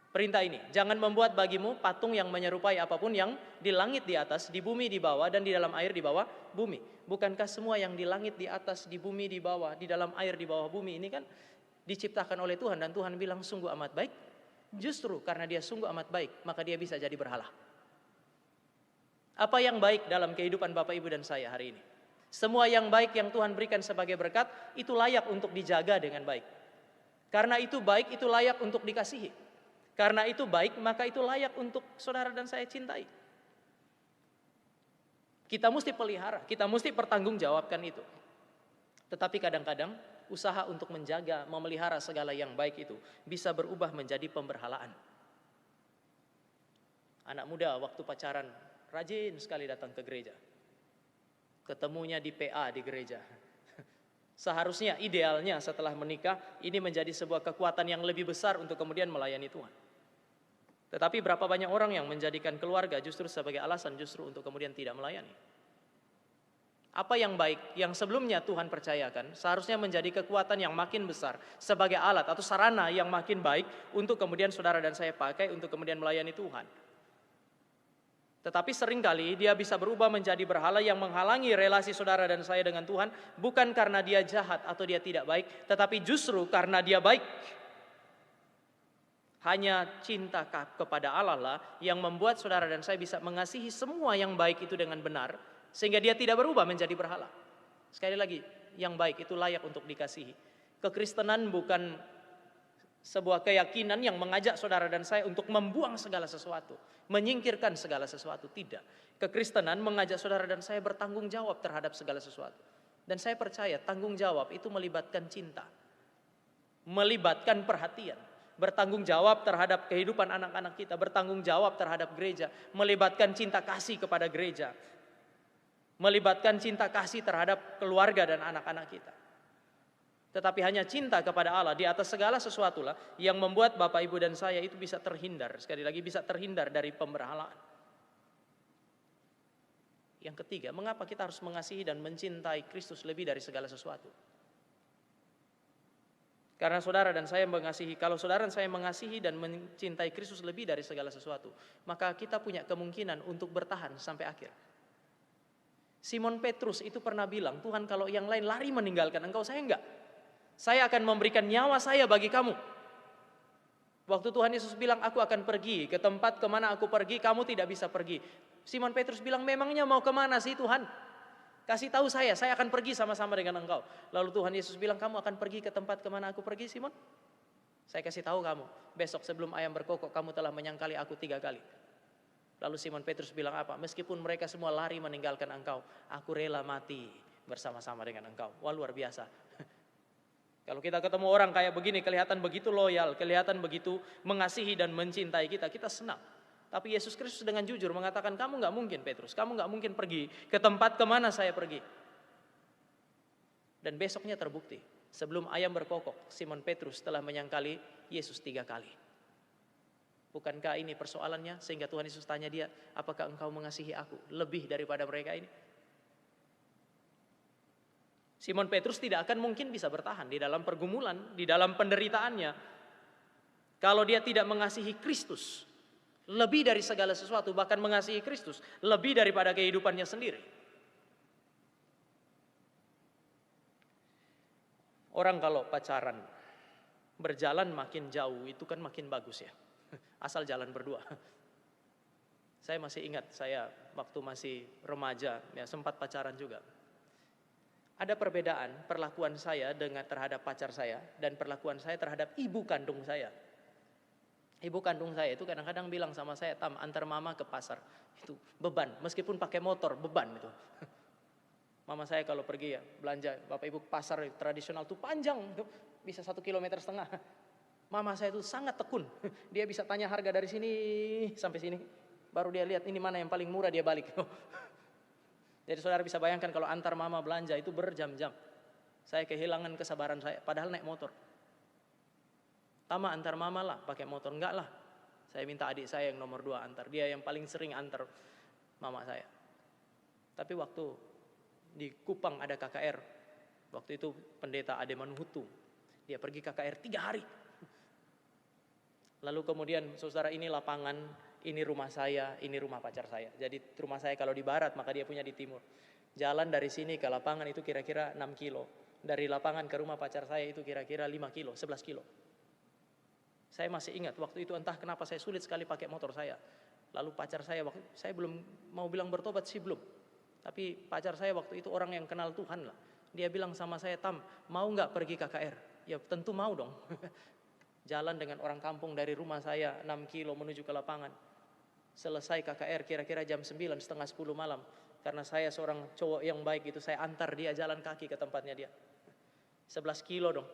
Perintah ini, jangan membuat bagimu patung yang menyerupai apapun yang di langit di atas, di bumi di bawah, dan di dalam air di bawah bumi. Bukankah semua yang di langit di atas, di bumi di bawah, di dalam air di bawah bumi ini kan diciptakan oleh Tuhan, dan Tuhan bilang sungguh amat baik. Justru karena dia sungguh amat baik, maka dia bisa jadi berhala. Apa yang baik dalam kehidupan Bapak Ibu dan saya hari ini? Semua yang baik yang Tuhan berikan sebagai berkat, itu layak untuk dijaga dengan baik. Karena itu baik, itu layak untuk dikasihi. Karena itu baik, maka itu layak untuk saudara dan saya cintai. Kita mesti pelihara, kita mesti pertanggungjawabkan itu. Tetapi kadang-kadang usaha untuk menjaga, memelihara segala yang baik itu bisa berubah menjadi pemberhalaan. Anak muda waktu pacaran rajin sekali datang ke gereja. Ketemunya di PA di gereja. Seharusnya idealnya setelah menikah ini menjadi sebuah kekuatan yang lebih besar untuk kemudian melayani Tuhan. Tetapi berapa banyak orang yang menjadikan keluarga justru sebagai alasan justru untuk kemudian tidak melayani. Apa yang baik yang sebelumnya Tuhan percayakan seharusnya menjadi kekuatan yang makin besar sebagai alat atau sarana yang makin baik untuk kemudian saudara dan saya pakai untuk kemudian melayani Tuhan. Tetapi seringkali dia bisa berubah menjadi berhala yang menghalangi relasi saudara dan saya dengan Tuhan, bukan karena dia jahat atau dia tidak baik, tetapi justru karena dia baik. Hanya cinta kepada Allah lah yang membuat saudara dan saya bisa mengasihi semua yang baik itu dengan benar, sehingga dia tidak berubah menjadi berhala. Sekali lagi, yang baik itu layak untuk dikasihi. Kekristenan bukan sebuah keyakinan yang mengajak saudara dan saya untuk membuang segala sesuatu, menyingkirkan segala sesuatu. Tidak. Kekristenan mengajak saudara dan saya bertanggung jawab terhadap segala sesuatu. Dan saya percaya tanggung jawab itu melibatkan cinta, melibatkan perhatian, bertanggung jawab terhadap kehidupan anak-anak kita, bertanggung jawab terhadap gereja, melibatkan cinta kasih kepada gereja, melibatkan cinta kasih terhadap keluarga dan anak-anak kita. Tetapi hanya cinta kepada Allah di atas segala sesuatulah yang membuat Bapak Ibu dan saya itu bisa terhindar, sekali lagi bisa terhindar dari pemberhalaan. Yang ketiga, mengapa kita harus mengasihi dan mencintai Kristus lebih dari segala sesuatu? Karena saudara dan saya mengasihi, kalau saudara dan saya mengasihi dan mencintai Kristus lebih dari segala sesuatu, maka kita punya kemungkinan untuk bertahan sampai akhir. Simon Petrus itu pernah bilang, Tuhan kalau yang lain lari meninggalkan engkau, saya enggak. Saya akan memberikan nyawa saya bagi kamu. Waktu Tuhan Yesus bilang, aku akan pergi ke tempat kemana aku pergi, kamu tidak bisa pergi. Simon Petrus bilang, memangnya mau kemana sih Tuhan? Kasih tahu saya akan pergi sama-sama dengan engkau. Lalu Tuhan Yesus bilang, kamu akan pergi ke tempat kemana aku pergi, Simon? Saya kasih tahu kamu, besok sebelum ayam berkokok, kamu telah menyangkali aku 3 kali. Lalu Simon Petrus bilang apa? Meskipun mereka semua lari meninggalkan engkau, aku rela mati bersama-sama dengan engkau. Wah, luar biasa. Kalau kita ketemu orang kayak begini, kelihatan begitu loyal, kelihatan begitu mengasihi dan mencintai kita, kita senang. Tapi Yesus Kristus dengan jujur mengatakan, kamu gak mungkin Petrus, kamu gak mungkin pergi ke tempat kemana saya pergi. Dan besoknya terbukti, sebelum ayam berkokok, Simon Petrus telah menyangkali Yesus 3 kali. Bukankah ini persoalannya? Sehingga Tuhan Yesus tanya dia, apakah engkau mengasihi aku lebih daripada mereka ini? Simon Petrus tidak akan mungkin bisa bertahan di dalam pergumulan, di dalam penderitaannya, kalau dia tidak mengasihi Kristus lebih dari segala sesuatu, bahkan mengasihi Kristus lebih daripada kehidupannya sendiri. Orang kalau pacaran berjalan makin jauh itu kan makin bagus ya, asal jalan berdua. Saya masih ingat, saya waktu masih remaja ya sempat pacaran juga. Ada perbedaan perlakuan saya dengan terhadap pacar saya dan perlakuan saya terhadap ibu kandung saya. Ibu kandung saya itu kadang-kadang bilang sama saya, Tam, antar mama ke pasar. Itu beban, meskipun pakai motor, beban itu. Mama saya kalau pergi ya belanja, Bapak Ibu pasar tradisional itu panjang, itu bisa 1,5 km. Mama saya itu sangat tekun. Dia bisa tanya harga dari sini sampai sini. Baru dia lihat ini mana yang paling murah, dia balik. Jadi saudara bisa bayangkan kalau antar mama belanja itu berjam-jam. Saya kehilangan kesabaran saya, padahal naik motor. Tama antar mama lah, pakai motor. Enggak lah, saya minta adik saya yang nomor 2 antar. Dia yang paling sering antar mama saya. Tapi waktu di Kupang ada KKR, waktu itu pendeta Ade Manuhutu, dia pergi KKR 3 hari. Lalu kemudian saudara, ini lapangan, ini rumah saya, ini rumah pacar saya. Jadi rumah saya kalau di barat maka dia punya di timur. Jalan dari sini ke lapangan itu kira-kira 6 kilo. Dari lapangan ke rumah pacar saya itu kira-kira 5 kilo, 11 kilo. Saya masih ingat waktu itu entah kenapa saya sulit sekali pakai motor saya. Lalu pacar saya waktu saya belum mau bilang bertobat sih belum. Tapi pacar saya waktu itu orang yang kenal Tuhan lah. Dia bilang sama saya, "Tam, mau nggak pergi KKR?" Ya tentu mau dong. Jalan dengan orang kampung dari rumah saya 6 kilo menuju ke lapangan. Selesai KKR kira-kira jam 9, setengah 10 malam. Karena saya seorang cowok yang baik itu, saya antar dia jalan kaki ke tempatnya dia. 11 kilo dong.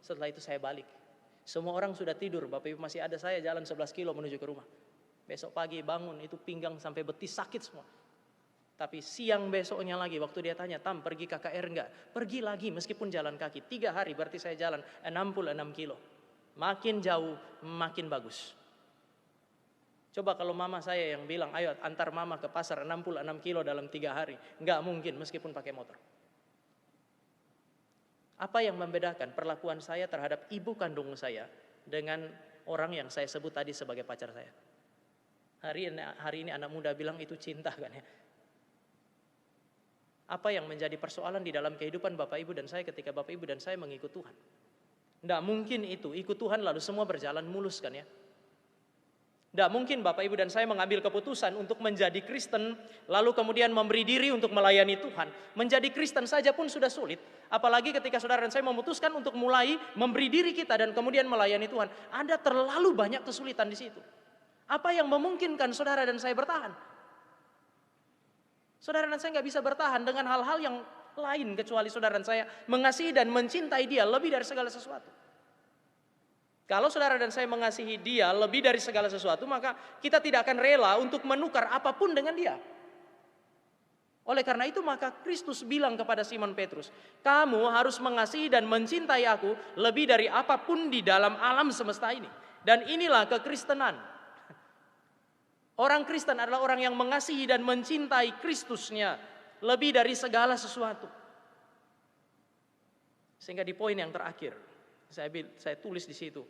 Setelah itu saya balik. Semua orang sudah tidur, Bapak Ibu, masih ada saya jalan 11 kilo menuju ke rumah. Besok pagi bangun itu pinggang sampai betis sakit semua. Tapi siang besoknya lagi waktu dia tanya, "Tam, pergi KKR enggak?" Pergi lagi meskipun jalan kaki. 3 hari berarti saya jalan 66 kilo. Makin jauh, makin bagus. Coba kalau mama saya yang bilang, "Ayo antar mama ke pasar 66 kilo dalam 3 hari." Enggak mungkin meskipun pakai motor. Apa yang membedakan perlakuan saya terhadap ibu kandung saya dengan orang yang saya sebut tadi sebagai pacar saya? Hari ini anak muda bilang itu cinta kan ya. Apa yang menjadi persoalan di dalam kehidupan Bapak Ibu dan saya ketika Bapak Ibu dan saya mengikut Tuhan? Tidak mungkin itu, ikut Tuhan lalu semua berjalan mulus kan ya. Tidak mungkin Bapak Ibu dan saya mengambil keputusan untuk menjadi Kristen, lalu kemudian memberi diri untuk melayani Tuhan. Menjadi Kristen saja pun sudah sulit, apalagi ketika saudara dan saya memutuskan untuk mulai memberi diri kita dan kemudian melayani Tuhan. Ada terlalu banyak kesulitan di situ. Apa yang memungkinkan saudara dan saya bertahan? Saudara dan saya nggak bisa bertahan dengan hal-hal yang lain kecuali saudara dan saya mengasihi dan mencintai dia lebih dari segala sesuatu. Kalau saudara dan saya mengasihi dia lebih dari segala sesuatu, maka kita tidak akan rela untuk menukar apapun dengan dia. Oleh karena itu maka Kristus bilang kepada Simon Petrus, "Kamu harus mengasihi dan mencintai aku lebih dari apapun di dalam alam semesta ini." Dan inilah kekristenan. Orang Kristen adalah orang yang mengasihi dan mencintai Kristusnya lebih dari segala sesuatu. Sehingga di poin yang terakhir, saya tulis di situ.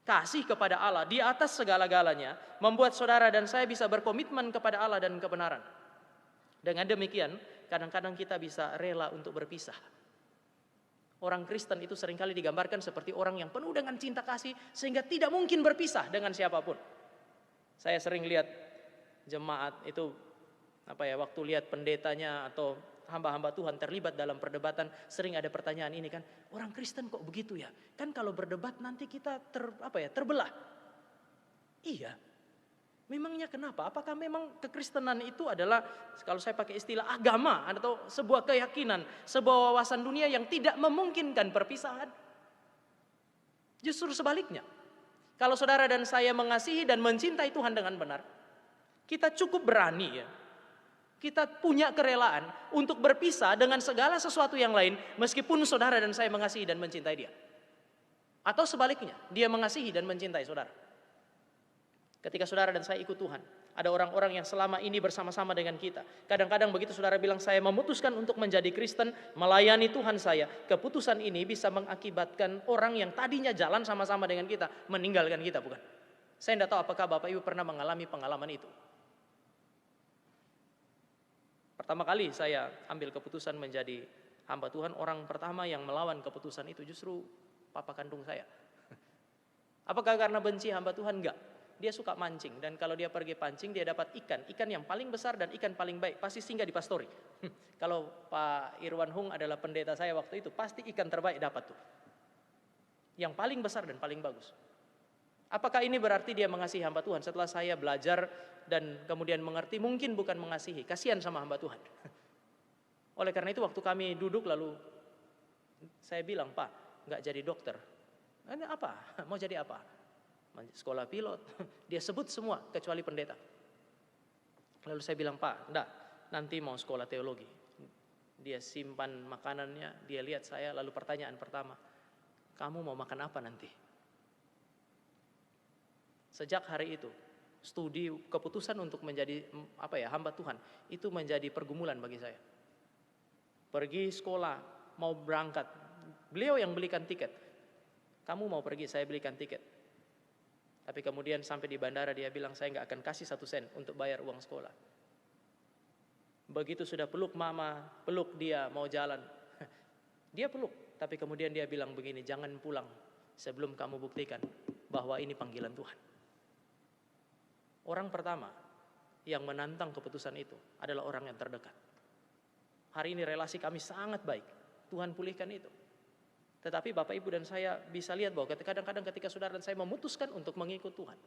Kasih kepada Allah di atas segala-galanya membuat saudara dan saya bisa berkomitmen kepada Allah dan kebenaran. Dengan demikian, kadang-kadang kita bisa rela untuk berpisah. Orang Kristen itu seringkali digambarkan seperti orang yang penuh dengan cinta kasih sehingga tidak mungkin berpisah dengan siapapun. Saya sering lihat jemaat itu waktu lihat pendetanya atau hamba-hamba Tuhan terlibat dalam perdebatan, sering ada pertanyaan ini kan, orang Kristen kok begitu ya? Kan kalau berdebat nanti kita terbelah. Iya. Memangnya kenapa? Apakah memang kekristenan itu adalah, kalau saya pakai istilah, agama atau sebuah keyakinan, sebuah wawasan dunia yang tidak memungkinkan perpisahan? Justru sebaliknya. Kalau saudara dan saya mengasihi dan mencintai Tuhan dengan benar, kita cukup berani ya. Kita punya kerelaan untuk berpisah dengan segala sesuatu yang lain meskipun saudara dan saya mengasihi dan mencintai dia. Atau sebaliknya, dia mengasihi dan mencintai saudara. Ketika saudara dan saya ikut Tuhan, ada orang-orang yang selama ini bersama-sama dengan kita. Kadang-kadang begitu saudara bilang, "Saya memutuskan untuk menjadi Kristen, melayani Tuhan saya." Keputusan ini bisa mengakibatkan orang yang tadinya jalan sama-sama dengan kita meninggalkan kita, bukan? Saya tidak tahu apakah Bapak Ibu pernah mengalami pengalaman itu. Pertama kali saya ambil keputusan menjadi hamba Tuhan, orang pertama yang melawan keputusan itu justru papa kandung saya. Apakah karena benci hamba Tuhan? Enggak. Dia suka mancing, dan kalau dia pergi pancing dia dapat ikan yang paling besar dan ikan paling baik, pasti singgah di pastori. Kalau Pak Irwan Hung adalah pendeta saya waktu itu, pasti ikan terbaik dapat tuh. Yang paling besar dan paling bagus. Apakah ini berarti dia mengasihi hamba Tuhan? Setelah saya belajar dan kemudian mengerti, mungkin bukan mengasihi, kasihan sama hamba Tuhan. Oleh karena itu waktu kami duduk lalu saya bilang, "Pak, nggak jadi dokter." "Ini apa? Mau jadi apa?" "Sekolah pilot." Dia sebut semua kecuali pendeta. Lalu saya bilang, "Pak, enggak, nanti mau sekolah teologi." Dia simpan makanannya, dia lihat saya, lalu pertanyaan pertama, "Kamu mau makan apa nanti?" Sejak hari itu, studi keputusan untuk menjadi hamba Tuhan itu menjadi pergumulan bagi saya. Pergi sekolah, mau berangkat, beliau yang belikan tiket. "Kamu mau pergi, saya belikan tiket." Tapi kemudian sampai di bandara dia bilang, saya nggak akan kasih 1 sen untuk bayar uang sekolah. Begitu sudah peluk mama, peluk dia mau jalan, dia peluk. Tapi kemudian dia bilang begini, jangan pulang sebelum kamu buktikan bahwa ini panggilan Tuhan. Orang pertama yang menantang keputusan itu adalah orang yang terdekat. Hari ini relasi kami sangat baik, Tuhan pulihkan itu. Tetapi Bapak Ibu dan saya bisa lihat bahwa kadang-kadang ketika saudara dan saya memutuskan untuk mengikut Tuhan,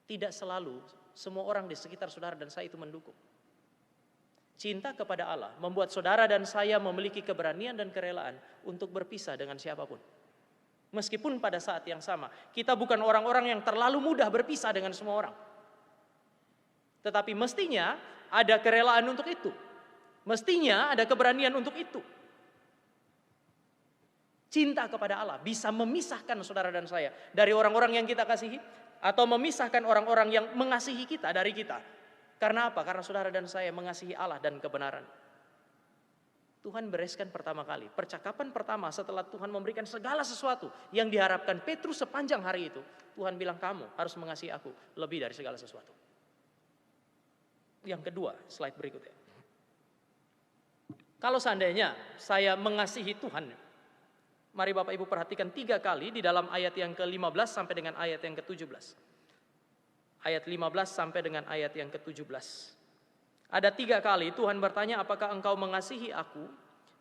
tidak selalu semua orang di sekitar saudara dan saya itu mendukung. Cinta kepada Allah membuat saudara dan saya memiliki keberanian dan kerelaan untuk berpisah dengan siapapun. Meskipun pada saat yang sama, kita bukan orang-orang yang terlalu mudah berpisah dengan semua orang. Tetapi mestinya ada kerelaan untuk itu. Mestinya ada keberanian untuk itu. Cinta kepada Allah bisa memisahkan saudara dan saya dari orang-orang yang kita kasihi, atau memisahkan orang-orang yang mengasihi kita dari kita. Karena apa? Karena saudara dan saya mengasihi Allah dan kebenaran. Tuhan bereskan pertama kali. Percakapan pertama setelah Tuhan memberikan segala sesuatu yang diharapkan Petrus sepanjang hari itu. Tuhan bilang, kamu harus mengasihi aku lebih dari segala sesuatu. Yang kedua, slide berikutnya. Kalau seandainya saya mengasihi Tuhan, mari Bapak Ibu perhatikan 3 kali di dalam ayat yang ke-15 sampai dengan ayat yang ke-17. Ayat 15 sampai dengan ayat yang ke-17. Ada 3 kali Tuhan bertanya, apakah engkau mengasihi aku?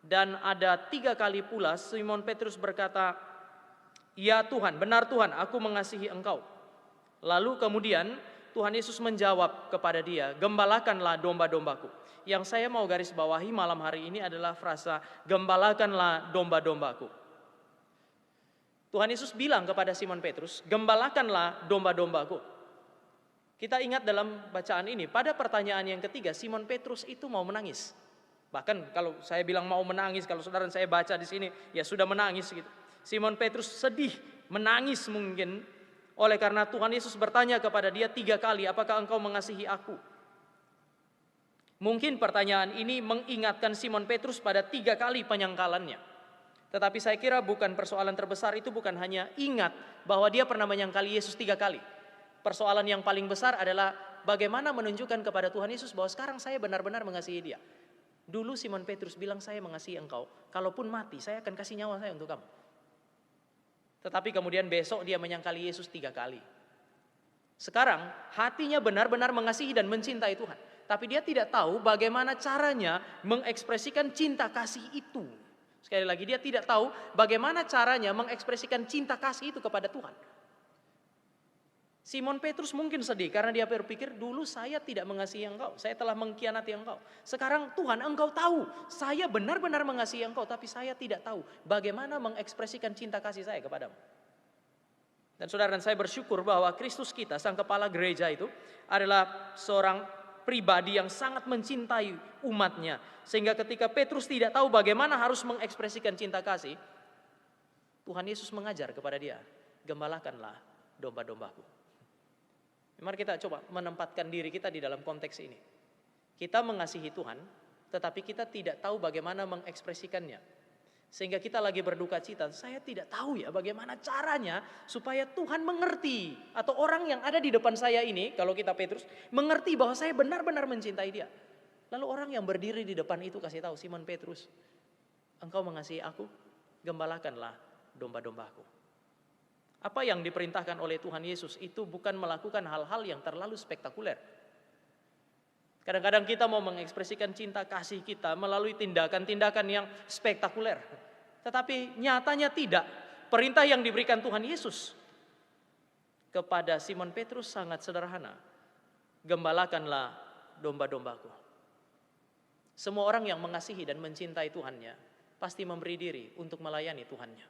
Dan ada 3 kali pula Simon Petrus berkata, ya Tuhan, benar Tuhan, aku mengasihi engkau. Lalu kemudian Tuhan Yesus menjawab kepada dia, gembalakanlah domba-dombaku. Yang saya mau garis bawahi malam hari ini adalah frasa, gembalakanlah domba-dombaku. Tuhan Yesus bilang kepada Simon Petrus, gembalakanlah domba-dombaku. Kita ingat dalam bacaan ini, pada pertanyaan yang ketiga, Simon Petrus itu mau menangis. Bahkan kalau saya bilang mau menangis, kalau saudara saya baca di sini, ya sudah menangis gitu. Simon Petrus sedih, menangis mungkin, oleh karena Tuhan Yesus bertanya kepada dia 3 kali, apakah engkau mengasihi aku? Mungkin pertanyaan ini mengingatkan Simon Petrus pada 3 kali penyangkalannya. Tetapi saya kira bukan persoalan terbesar itu, bukan hanya ingat bahwa dia pernah menyangkali Yesus 3 kali. Persoalan yang paling besar adalah bagaimana menunjukkan kepada Tuhan Yesus bahwa sekarang saya benar-benar mengasihi dia. Dulu Simon Petrus bilang, saya mengasihi engkau, kalaupun mati saya akan kasih nyawa saya untuk kamu. Tetapi kemudian besok dia menyangkali Yesus 3 kali. Sekarang hatinya benar-benar mengasihi dan mencintai Tuhan. Tapi dia tidak tahu bagaimana caranya mengekspresikan cinta kasih itu. Sekali lagi, dia tidak tahu bagaimana caranya mengekspresikan cinta kasih itu kepada Tuhan. Simon Petrus mungkin sedih karena dia berpikir, dulu saya tidak mengasihi engkau, saya telah mengkhianati engkau. Sekarang Tuhan, engkau tahu saya benar-benar mengasihi engkau, tapi saya tidak tahu bagaimana mengekspresikan cinta kasih saya kepadamu. Dan saudara dan saya bersyukur bahwa Kristus kita, sang kepala gereja itu adalah seorang pribadi yang sangat mencintai umatnya. Sehingga ketika Petrus tidak tahu bagaimana harus mengekspresikan cinta kasih, Tuhan Yesus mengajar kepada dia, gembalakanlah domba-dombaku. Mari kita coba menempatkan diri kita di dalam konteks ini. Kita mengasihi Tuhan, tetapi kita tidak tahu bagaimana mengekspresikannya. Sehingga kita lagi berduka cita, saya tidak tahu ya bagaimana caranya supaya Tuhan mengerti. Atau orang yang ada di depan saya ini, kalau kita Petrus, mengerti bahwa saya benar-benar mencintai dia. Lalu orang yang berdiri di depan itu kasih tahu, Simon Petrus, engkau mengasihi aku, gembalakanlah domba-dombaku. Apa yang diperintahkan oleh Tuhan Yesus itu bukan melakukan hal-hal yang terlalu spektakuler. Kadang-kadang kita mau mengekspresikan cinta kasih kita melalui tindakan-tindakan yang spektakuler. Tetapi nyatanya tidak. Perintah yang diberikan Tuhan Yesus kepada Simon Petrus sangat sederhana. Gembalakanlah domba-dombaku. Semua orang yang mengasihi dan mencintai Tuhannya pasti memberi diri untuk melayani Tuhannya.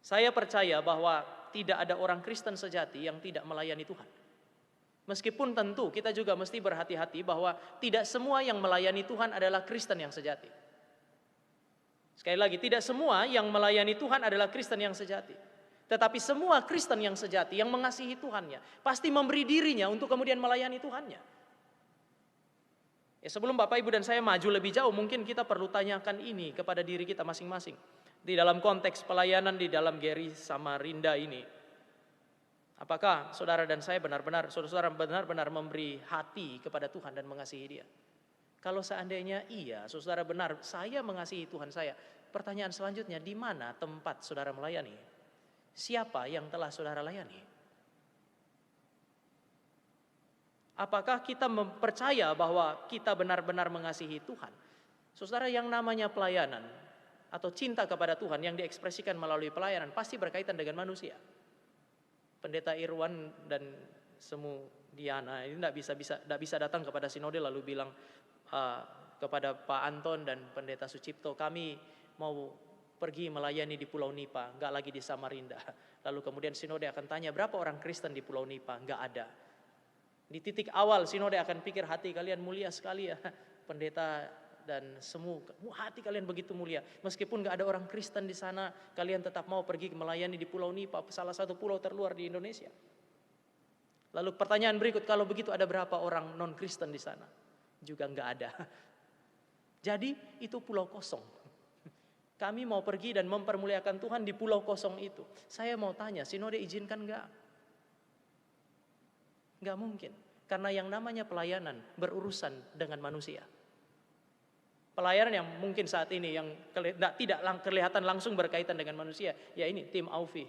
Saya percaya bahwa tidak ada orang Kristen sejati yang tidak melayani Tuhan. Meskipun tentu kita juga mesti berhati-hati bahwa tidak semua yang melayani Tuhan adalah Kristen yang sejati. Sekali lagi, tidak semua yang melayani Tuhan adalah Kristen yang sejati. Tetapi semua Kristen yang sejati, yang mengasihi Tuhannya, pasti memberi dirinya untuk kemudian melayani Tuhannya. Ya, sebelum Bapak Ibu dan saya maju lebih jauh, mungkin kita perlu tanyakan ini kepada diri kita masing-masing. Di dalam konteks pelayanan di dalam Geri Samarinda ini. Apakah saudara dan saya saudara benar-benar memberi hati kepada Tuhan dan mengasihi Dia? Kalau seandainya iya, saudara benar, saya mengasihi Tuhan saya. Pertanyaan selanjutnya, di mana tempat saudara melayani? Siapa yang telah saudara layani? Apakah kita percaya bahwa kita benar-benar mengasihi Tuhan? Saudara, yang namanya pelayanan atau cinta kepada Tuhan yang diekspresikan melalui pelayanan pasti berkaitan dengan manusia. Pendeta Irwan dan Semu Diana ini tidak bisa datang kepada sinode lalu bilang kepada Pak Anton dan Pendeta Sucipto, kami mau pergi melayani di Pulau Nipa, nggak lagi di Samarinda. Lalu kemudian sinode akan tanya, berapa orang Kristen di Pulau Nipa? Nggak ada. Di titik awal sinode akan pikir, hati kalian mulia sekali ya, pendeta dan Semu, hati kalian begitu mulia. Meskipun nggak ada orang Kristen di sana, kalian tetap mau pergi melayani di Pulau Nipa, salah satu pulau terluar di Indonesia. Lalu pertanyaan berikut, kalau begitu ada berapa orang non-Kristen di sana? Juga nggak ada. Jadi itu pulau kosong. Kami mau pergi dan mempermuliakan Tuhan di pulau kosong itu. Saya mau tanya, sinode izinkan nggak? Nggak mungkin. Karena yang namanya pelayanan berurusan dengan manusia. Pelayanan yang mungkin saat ini yang tidak kelihatan langsung berkaitan dengan manusia, ya ini tim Aufi.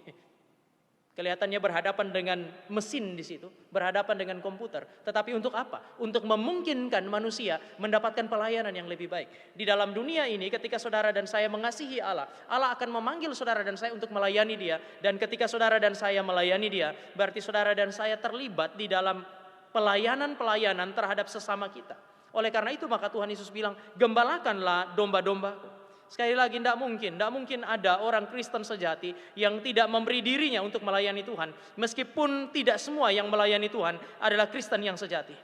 Kelihatannya berhadapan dengan mesin di situ, berhadapan dengan komputer. Tetapi untuk apa? Untuk memungkinkan manusia mendapatkan pelayanan yang lebih baik. Di dalam dunia ini ketika saudara dan saya mengasihi Allah, Allah akan memanggil saudara dan saya untuk melayani Dia. Dan ketika saudara dan saya melayani Dia, berarti saudara dan saya terlibat di dalam pelayanan-pelayanan terhadap sesama kita. Oleh karena itu maka Tuhan Yesus bilang, gembalakanlah domba-dombaku. Sekali lagi, tidak mungkin ada orang Kristen sejati yang tidak memberi dirinya untuk melayani Tuhan. Meskipun tidak semua yang melayani Tuhan adalah Kristen yang sejati.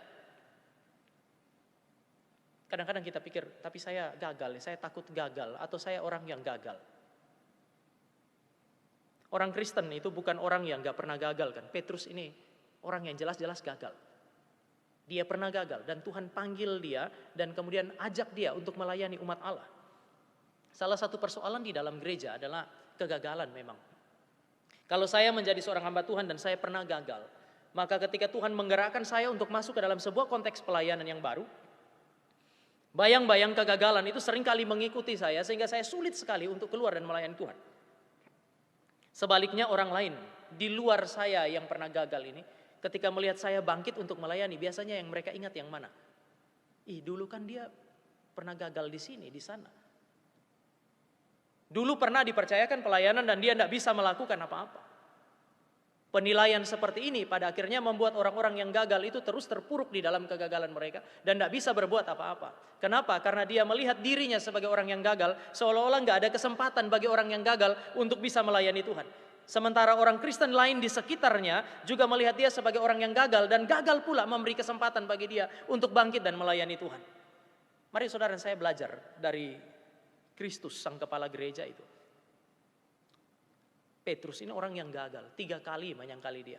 Kadang-kadang kita pikir, tapi saya gagal, saya takut gagal, atau saya orang yang gagal. Orang Kristen itu bukan orang yang gak pernah gagal kan. Petrus ini orang yang jelas-jelas gagal. Dia pernah gagal dan Tuhan panggil dia dan kemudian ajak dia untuk melayani umat Allah. Salah satu persoalan di dalam gereja adalah kegagalan memang. Kalau saya menjadi seorang hamba Tuhan dan saya pernah gagal, maka ketika Tuhan menggerakkan saya untuk masuk ke dalam sebuah konteks pelayanan yang baru, bayang-bayang kegagalan itu seringkali mengikuti saya sehingga saya sulit sekali untuk keluar dan melayani Tuhan. Sebaliknya orang lain di luar saya yang pernah gagal ini, ketika melihat saya bangkit untuk melayani, biasanya yang mereka ingat yang mana? Dulu kan dia pernah gagal di sini, di sana. Dulu pernah dipercayakan pelayanan dan dia tidak bisa melakukan apa-apa. Penilaian seperti ini pada akhirnya membuat orang-orang yang gagal itu terus terpuruk di dalam kegagalan mereka dan tidak bisa berbuat apa-apa. Kenapa? Karena dia melihat dirinya sebagai orang yang gagal, seolah-olah nggak ada kesempatan bagi orang yang gagal untuk bisa melayani Tuhan. Sementara orang Kristen lain di sekitarnya juga melihat dia sebagai orang yang gagal dan gagal pula memberi kesempatan bagi dia untuk bangkit dan melayani Tuhan. Mari saudara dan saya belajar dari Kristus sang kepala gereja itu. Petrus ini orang yang gagal, 3 kali menyangkali dia.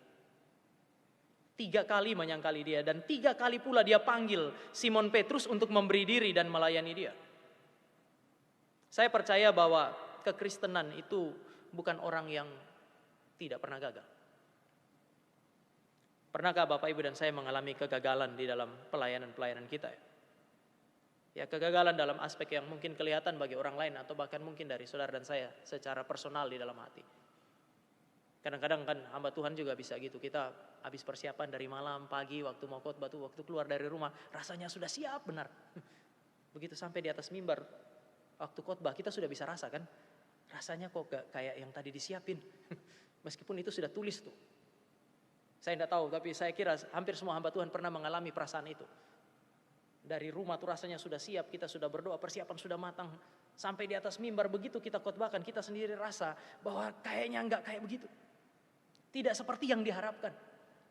3 kali menyangkali dia dan 3 kali pula dia panggil Simon Petrus untuk memberi diri dan melayani dia. Saya percaya bahwa kekristenan itu bukan orang yang tidak pernah gagal. Pernahkah Bapak Ibu dan saya mengalami kegagalan di dalam pelayanan-pelayanan kita? Ya, kegagalan dalam aspek yang mungkin kelihatan bagi orang lain atau bahkan mungkin dari saudara dan saya secara personal di dalam hati. Kadang-kadang kan hamba Tuhan juga bisa gitu. Kita habis persiapan dari malam, pagi, waktu mau khotbah tuh, waktu keluar dari rumah, rasanya sudah siap benar. Begitu sampai di atas mimbar, waktu khotbah kita sudah bisa rasa kan, rasanya kok gak kayak yang tadi disiapin. Meskipun itu sudah tulis tuh. Saya tidak tahu, tapi saya kira hampir semua hamba Tuhan pernah mengalami perasaan itu. Dari rumah tuh rasanya sudah siap, kita sudah berdoa, persiapan sudah matang. Sampai di atas mimbar begitu kita khotbahkan, kita sendiri rasa bahwa kayaknya enggak kayak begitu. Tidak seperti yang diharapkan.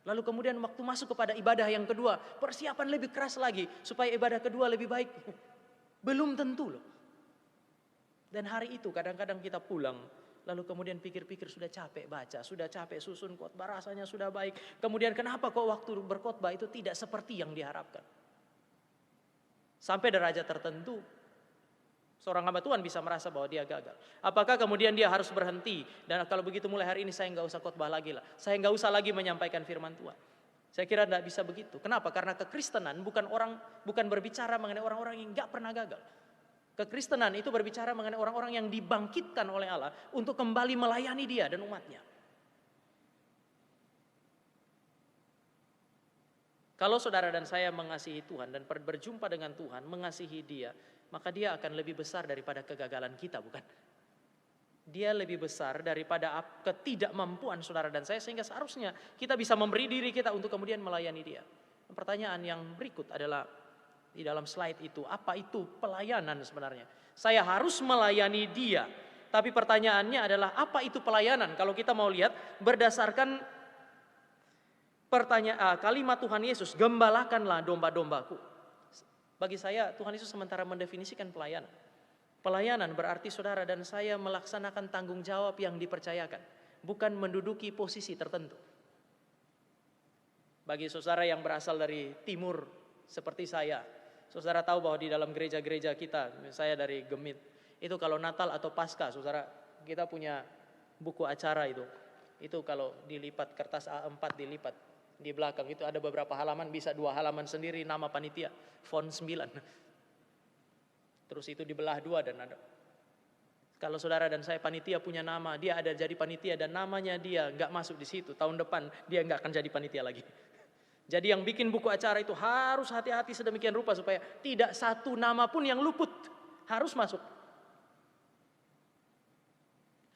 Lalu kemudian waktu masuk kepada ibadah yang kedua, persiapan lebih keras lagi supaya ibadah kedua lebih baik. Belum tentu loh. Dan hari itu kadang-kadang kita pulang, lalu kemudian pikir-pikir sudah capek baca, sudah capek susun khotbah, rasanya sudah baik. Kemudian kenapa kok waktu berkhotbah itu tidak seperti yang diharapkan? Sampai derajat tertentu, Seorang hamba Tuhan bisa merasa bahwa dia gagal. Apakah kemudian dia harus berhenti? Dan kalau begitu mulai hari ini saya nggak usah khotbah lagi lah. Saya nggak usah lagi menyampaikan firman Tuhan. Saya kira tidak bisa begitu. Kenapa? Karena kekristenan bukan berbicara mengenai orang-orang yang nggak pernah gagal. Kekristenan itu berbicara mengenai orang-orang yang dibangkitkan oleh Allah untuk kembali melayani Dia dan umatnya. Kalau saudara dan saya mengasihi Tuhan dan berjumpa dengan Tuhan, mengasihi Dia, maka Dia akan lebih besar daripada kegagalan kita, bukan? Dia lebih besar daripada ketidakmampuan saudara dan saya, sehingga seharusnya kita bisa memberi diri kita untuk kemudian melayani Dia. Pertanyaan yang berikut adalah di dalam slide itu, apa itu pelayanan sebenarnya? Saya harus melayani Dia, tapi pertanyaannya adalah apa itu pelayanan? Kalau kita mau lihat berdasarkan kalimat Tuhan Yesus, gembalakanlah domba-dombaku. Bagi saya Tuhan Yesus sementara mendefinisikan pelayanan. Pelayanan berarti saudara dan saya melaksanakan tanggung jawab yang dipercayakan, bukan menduduki posisi tertentu. Bagi saudara yang berasal dari timur seperti saya, saudara tahu bahwa di dalam gereja-gereja kita, saya dari Gemit, itu kalau Natal atau Paskah, saudara, kita punya buku acara itu. Itu kalau dilipat kertas A4 dilipat. Di belakang itu ada beberapa halaman, bisa 2 halaman sendiri nama panitia, font 9. Terus itu dibelah 2 dan ada. Kalau saudara dan saya panitia punya nama, dia ada jadi panitia dan namanya dia nggak masuk di situ, tahun depan dia nggak akan jadi panitia lagi. Jadi yang bikin buku acara itu harus hati-hati sedemikian rupa supaya tidak satu nama pun yang luput, harus masuk.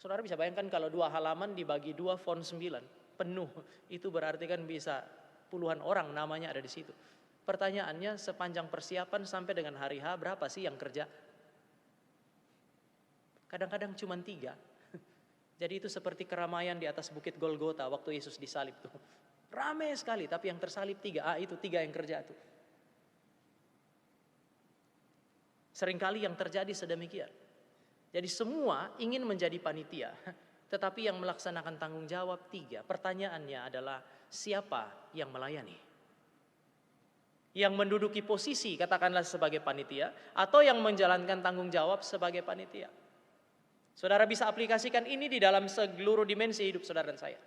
Saudara bisa bayangkan kalau 2 halaman dibagi 2 font 9. Penuh, itu berarti kan bisa puluhan orang namanya ada di situ. Pertanyaannya, sepanjang persiapan sampai dengan hari H berapa sih yang kerja? Kadang-kadang cuma 3. Jadi itu seperti keramaian di atas bukit Golgota waktu Yesus disalib tuh. Ramai sekali, tapi yang tersalib 3. Itu 3 yang kerja tuh. Seringkali yang terjadi sedemikian. Jadi semua ingin menjadi panitia, tetapi yang melaksanakan tanggung jawab 3. Pertanyaannya adalah siapa yang melayani? Yang menduduki posisi katakanlah sebagai panitia atau yang menjalankan tanggung jawab sebagai panitia. Saudara bisa aplikasikan ini di dalam seluruh dimensi hidup saudara dan saya.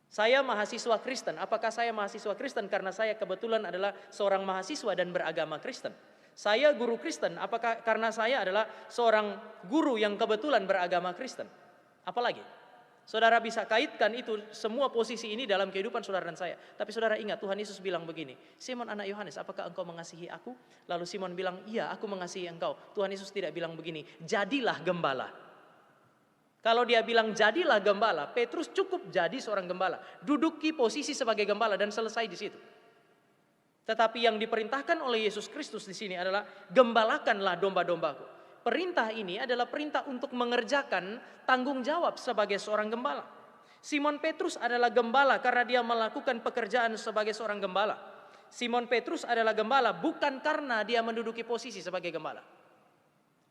Saya mahasiswa Kristen. Apakah saya mahasiswa Kristen karena saya kebetulan adalah seorang mahasiswa dan beragama Kristen? Saya guru Kristen. Apakah karena saya adalah seorang guru yang kebetulan beragama Kristen? Apalagi, saudara bisa kaitkan itu semua posisi ini dalam kehidupan saudara dan saya. Tapi saudara ingat, Tuhan Yesus bilang begini, Simon anak Yohanes, apakah engkau mengasihi aku? Lalu Simon bilang, iya aku mengasihi engkau. Tuhan Yesus tidak bilang begini, jadilah gembala. Kalau dia bilang jadilah gembala, Petrus cukup jadi seorang gembala. Duduki posisi sebagai gembala dan selesai di situ. Tetapi yang diperintahkan oleh Yesus Kristus di sini adalah gembalakanlah domba-dombaku. Perintah ini adalah perintah untuk mengerjakan tanggung jawab sebagai seorang gembala. Simon Petrus adalah gembala karena dia melakukan pekerjaan sebagai seorang gembala. Simon Petrus adalah gembala bukan karena dia menduduki posisi sebagai gembala.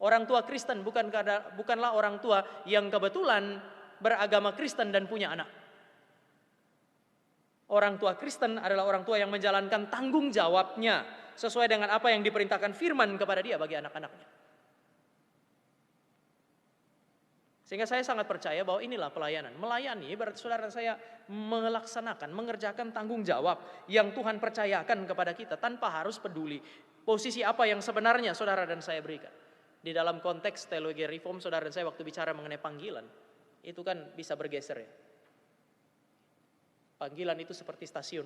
Orang tua Kristen bukanlah orang tua yang kebetulan beragama Kristen dan punya anak. Orang tua Kristen adalah orang tua yang menjalankan tanggung jawabnya sesuai dengan apa yang diperintahkan firman kepada dia bagi anak-anaknya. Sehingga saya sangat percaya bahwa inilah pelayanan. Melayani berarti saudara dan saya melaksanakan, mengerjakan tanggung jawab yang Tuhan percayakan kepada kita tanpa harus peduli posisi apa yang sebenarnya saudara dan saya berikan. Di dalam konteks teologi reform saudara dan saya waktu bicara mengenai panggilan, itu kan bisa bergeser ya. Panggilan itu seperti stasiun.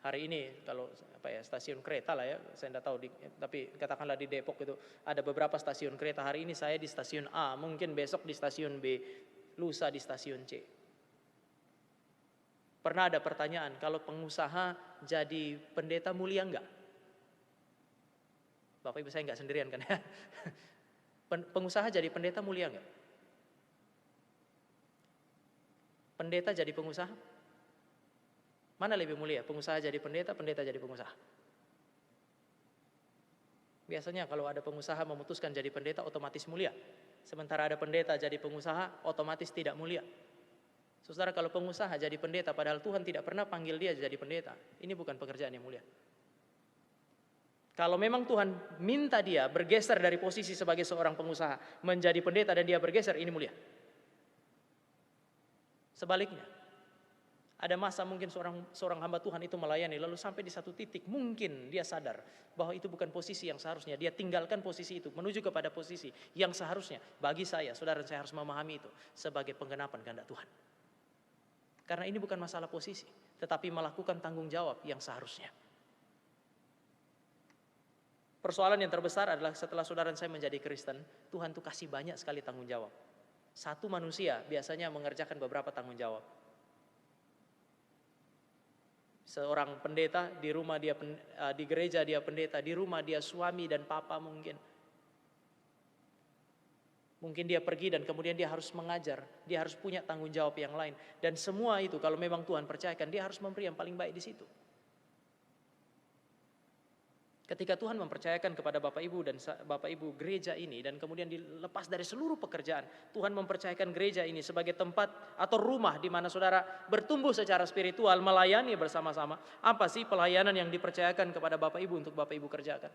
Hari ini kalau stasiun kereta lah ya, saya tidak tahu tapi katakanlah di Depok itu ada beberapa stasiun kereta. Hari ini saya di stasiun A, mungkin besok di stasiun B, lusa di stasiun C. Pernah ada pertanyaan, kalau pengusaha jadi pendeta mulia enggak? Bapak Ibu saya enggak sendirian kan ya. Pengusaha jadi pendeta mulia enggak? Pendeta jadi pengusaha? Mana lebih mulia? Pengusaha jadi pendeta, pendeta jadi pengusaha. Biasanya kalau ada pengusaha memutuskan jadi pendeta otomatis mulia. Sementara ada pendeta jadi pengusaha otomatis tidak mulia. Saudara, kalau pengusaha jadi pendeta padahal Tuhan tidak pernah panggil dia jadi pendeta, ini bukan pekerjaan yang mulia. Kalau memang Tuhan minta dia bergeser dari posisi sebagai seorang pengusaha menjadi pendeta dan dia bergeser, ini mulia. Sebaliknya, ada masa mungkin seorang hamba Tuhan itu melayani, lalu sampai di satu titik mungkin dia sadar bahwa itu bukan posisi yang seharusnya. Dia tinggalkan posisi itu, menuju kepada posisi yang seharusnya. Bagi saya, saudara, saya harus memahami itu sebagai penggenapan kehendak Tuhan. Karena ini bukan masalah posisi, tetapi melakukan tanggung jawab yang seharusnya. Persoalan yang terbesar adalah setelah saudara saya menjadi Kristen, Tuhan tuh kasih banyak sekali tanggung jawab. Satu manusia biasanya mengerjakan beberapa tanggung jawab. Seorang pendeta di rumah dia di gereja dia pendeta, di rumah dia suami dan papa mungkin. Mungkin dia pergi dan kemudian dia harus mengajar, dia harus punya tanggung jawab yang lain. Dan semua itu kalau memang Tuhan percayakan, dia harus memberi yang paling baik di situ. Ketika Tuhan mempercayakan kepada Bapak Ibu dan Bapak Ibu gereja ini dan kemudian dilepas dari seluruh pekerjaan, Tuhan mempercayakan gereja ini sebagai tempat atau rumah di mana saudara bertumbuh secara spiritual, melayani bersama-sama. Apa sih pelayanan yang dipercayakan kepada Bapak Ibu untuk Bapak Ibu kerjakan?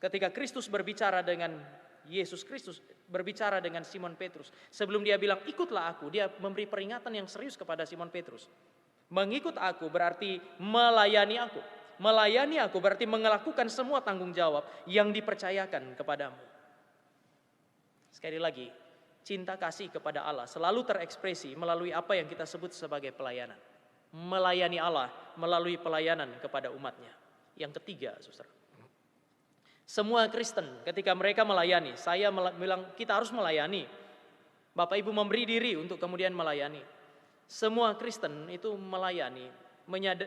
Ketika Kristus berbicara dengan Yesus Kristus berbicara dengan Simon Petrus, sebelum dia bilang ikutlah aku, dia memberi peringatan yang serius kepada Simon Petrus. Mengikut aku berarti melayani aku. Melayani aku berarti melakukan semua tanggung jawab yang dipercayakan kepadamu. Sekali lagi, cinta kasih kepada Allah selalu terekspresi melalui apa yang kita sebut sebagai pelayanan. Melayani Allah melalui pelayanan kepada umatnya. Yang ketiga, saudara. Semua Kristen ketika mereka melayani, saya bilang kita harus melayani. Bapak Ibu memberi diri untuk kemudian melayani. Semua Kristen itu melayani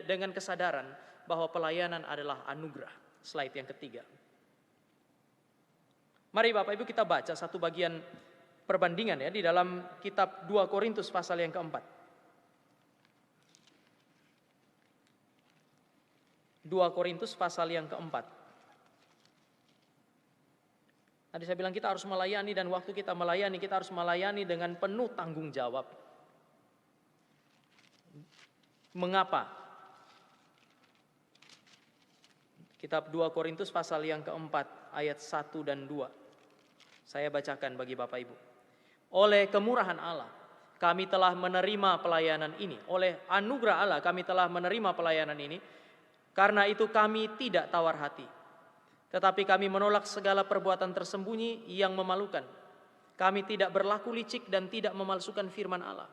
dengan kesadaran bahwa pelayanan adalah anugerah. Slide yang ketiga. Mari Bapak Ibu kita baca satu bagian perbandingan ya di dalam kitab 2 Korintus pasal yang keempat. 2 Korintus pasal yang keempat. Tadi saya bilang kita harus melayani dan waktu kita melayani, kita harus melayani dengan penuh tanggung jawab. Mengapa? Kitab 2 Korintus pasal yang keempat ayat 1 dan 2. Saya bacakan bagi Bapak Ibu. Oleh kemurahan Allah kami telah menerima pelayanan ini. Oleh anugerah Allah kami telah menerima pelayanan ini. Karena itu kami tidak tawar hati. Tetapi kami menolak segala perbuatan tersembunyi yang memalukan. Kami tidak berlaku licik dan tidak memalsukan firman Allah.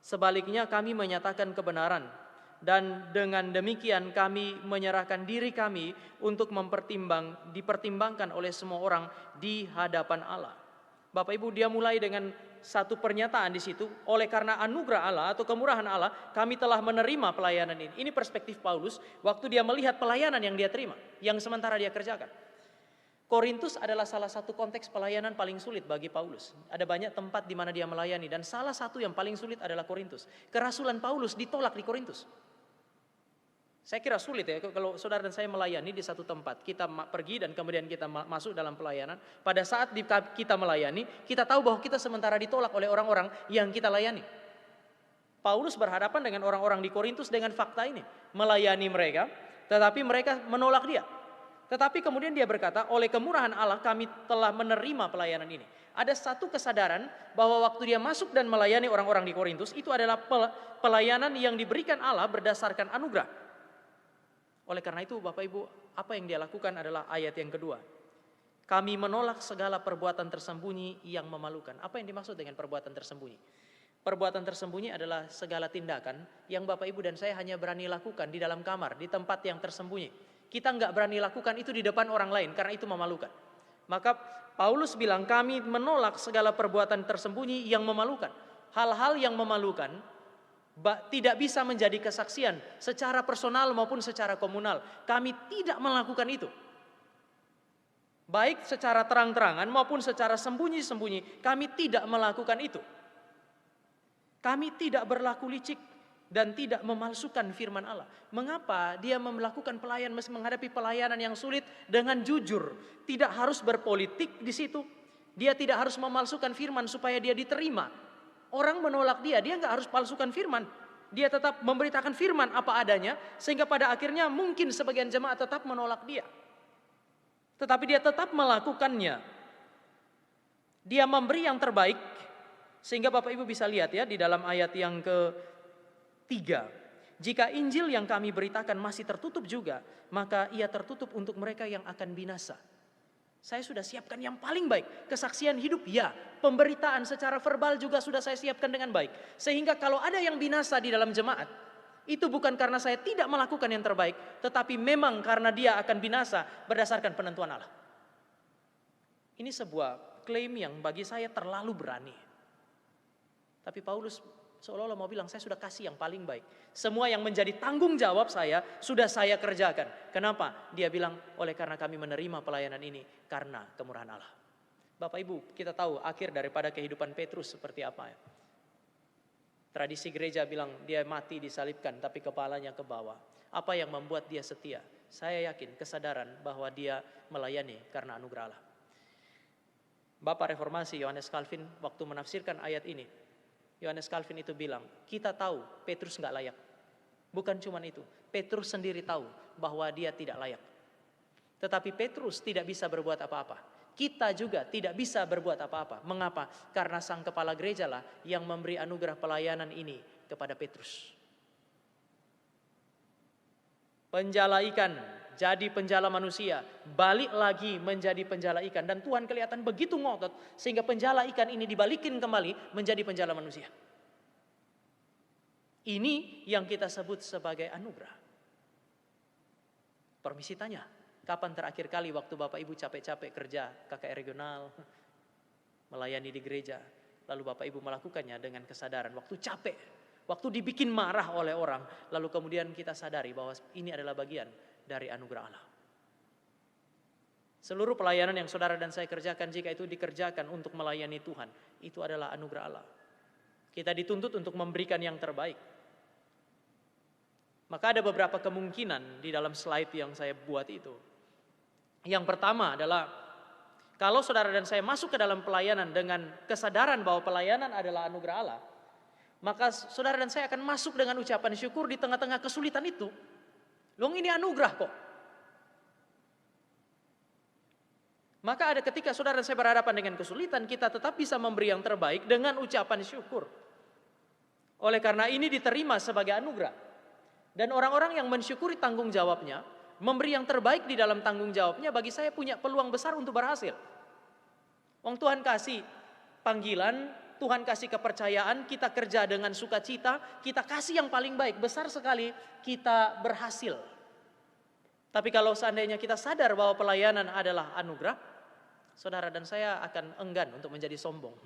Sebaliknya kami menyatakan kebenaran dan dengan demikian kami menyerahkan diri kami untuk dipertimbangkan oleh semua orang di hadapan Allah. Bapak Ibu, dia mulai dengan satu pernyataan di situ, oleh karena anugerah Allah atau kemurahan Allah kami telah menerima pelayanan ini. Ini perspektif Paulus waktu dia melihat pelayanan yang dia terima, yang sementara dia kerjakan. Korintus adalah salah satu konteks pelayanan paling sulit bagi Paulus. Ada banyak tempat di mana dia melayani dan salah satu yang paling sulit adalah Korintus. Kerasulan Paulus ditolak di Korintus. Saya kira sulit ya kalau saudara dan saya melayani di satu tempat. Kita pergi dan kemudian kita masuk dalam pelayanan. Pada saat kita melayani, kita tahu bahwa kita sementara ditolak oleh orang-orang yang kita layani. Paulus berhadapan dengan orang-orang di Korintus dengan fakta ini. Melayani mereka, tetapi mereka menolak dia. Tetapi kemudian dia berkata, oleh kemurahan Allah kami telah menerima pelayanan ini. Ada satu kesadaran bahwa waktu dia masuk dan melayani orang-orang di Korintus, itu adalah pelayanan yang diberikan Allah berdasarkan anugerah. Oleh karena itu Bapak Ibu, apa yang dia lakukan adalah ayat yang kedua. Kami menolak segala perbuatan tersembunyi yang memalukan. Apa yang dimaksud dengan perbuatan tersembunyi? Perbuatan tersembunyi adalah segala tindakan yang Bapak Ibu dan saya hanya berani lakukan di dalam kamar, di tempat yang tersembunyi. Kita nggak berani lakukan itu di depan orang lain karena itu memalukan. Maka Paulus bilang kami menolak segala perbuatan tersembunyi yang memalukan. Hal-hal yang memalukan tidak bisa menjadi kesaksian secara personal maupun secara komunal. Kami tidak melakukan itu. Baik secara terang-terangan maupun secara sembunyi-sembunyi, kami tidak melakukan itu. Kami tidak berlaku licik dan tidak memalsukan firman Allah. Mengapa dia melakukan pelayanan, menghadapi pelayanan yang sulit dengan jujur, tidak harus berpolitik di situ. Dia tidak harus memalsukan firman supaya dia diterima. Orang menolak dia nggak harus palsukan firman. Dia tetap memberitakan firman apa adanya, sehingga pada akhirnya mungkin sebagian jemaat tetap menolak dia. Tetapi dia tetap melakukannya. Dia memberi yang terbaik, sehingga Bapak Ibu bisa lihat ya di dalam ayat yang ketiga. Jika Injil yang kami beritakan masih tertutup juga, maka ia tertutup untuk mereka yang akan binasa. Saya sudah siapkan yang paling baik. Kesaksian hidup ya, pemberitaan secara verbal juga sudah saya siapkan dengan baik. Sehingga kalau ada yang binasa di dalam jemaat, itu bukan karena saya tidak melakukan yang terbaik, tetapi memang karena dia akan binasa berdasarkan penentuan Allah. Ini sebuah klaim yang bagi saya terlalu berani. Tapi Paulus seolah-olah mau bilang, saya sudah kasih yang paling baik. Semua yang menjadi tanggung jawab saya, sudah saya kerjakan. Kenapa? Dia bilang, oleh karena kami menerima pelayanan ini, karena kemurahan Allah. Bapak Ibu, kita tahu akhir daripada kehidupan Petrus seperti apa ya. Tradisi gereja bilang, dia mati disalibkan, tapi kepalanya ke bawah. Apa yang membuat dia setia? Saya yakin kesadaran bahwa dia melayani karena anugerah Allah. Bapak Reformasi Yohanes Calvin waktu menafsirkan ayat ini, Yohanes Calvin itu bilang, kita tahu Petrus nggak layak. Bukan cuma itu, Petrus sendiri tahu bahwa dia tidak layak. Tetapi Petrus tidak bisa berbuat apa-apa. Kita juga tidak bisa berbuat apa-apa. Mengapa? Karena sang kepala gereja lah yang memberi anugerah pelayanan ini kepada Petrus. Penjala ikan jadi penjala manusia, balik lagi menjadi penjala ikan. Dan Tuhan kelihatan begitu ngotot sehingga penjala ikan ini dibalikin kembali menjadi penjala manusia. Ini yang kita sebut sebagai anugerah. Permisi tanya, kapan terakhir kali waktu Bapak Ibu capek-capek kerja KKR regional, melayani di gereja, lalu Bapak Ibu melakukannya dengan kesadaran, waktu capek, waktu dibikin marah oleh orang, lalu kemudian kita sadari bahwa ini adalah bagian dari anugerah Allah. Seluruh pelayanan yang saudara dan saya kerjakan, jika itu dikerjakan untuk melayani Tuhan, itu adalah anugerah Allah. Kita dituntut untuk memberikan yang terbaik. Maka ada beberapa kemungkinan di dalam slide yang saya buat itu. Yang pertama adalah, kalau saudara dan saya masuk ke dalam pelayanan dengan kesadaran bahwa pelayanan adalah anugerah Allah, maka saudara dan saya akan masuk dengan ucapan syukur di tengah-tengah kesulitan itu. Loh, ini anugerah kok. Maka ada ketika saudara dan saya berhadapan dengan kesulitan, kita tetap bisa memberi yang terbaik dengan ucapan syukur. Oleh karena ini diterima sebagai anugerah. Dan orang-orang yang mensyukuri tanggung jawabnya, memberi yang terbaik di dalam tanggung jawabnya, bagi saya punya peluang besar untuk berhasil. Tuhan kasih panggilan, Tuhan kasih kepercayaan, kita kerja dengan sukacita, kita kasih yang paling baik, besar sekali kita berhasil. Tapi kalau seandainya kita sadar bahwa pelayanan adalah anugerah, saudara dan saya akan enggan untuk menjadi sombong.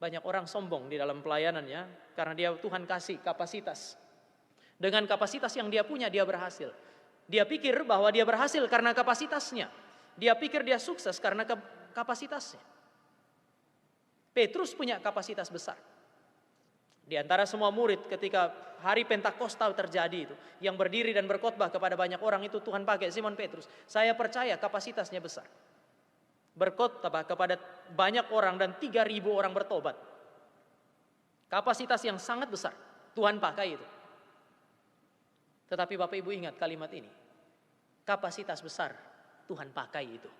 Banyak orang sombong di dalam pelayanannya karena dia Tuhan kasih kapasitas. Dengan kapasitas yang dia punya, dia berhasil. Dia pikir bahwa dia berhasil karena kapasitasnya. Dia pikir dia sukses karena kapasitasnya. Petrus punya kapasitas besar. Di antara semua murid ketika hari Pentakostal terjadi itu, yang berdiri dan berkhotbah kepada banyak orang itu Tuhan pakai Simon Petrus. Saya percaya kapasitasnya besar. Berkhotbah kepada banyak orang dan 3.000 orang bertobat. Kapasitas yang sangat besar. Tuhan pakai itu. Tetapi Bapak Ibu ingat kalimat ini. Kapasitas besar Tuhan pakai itu.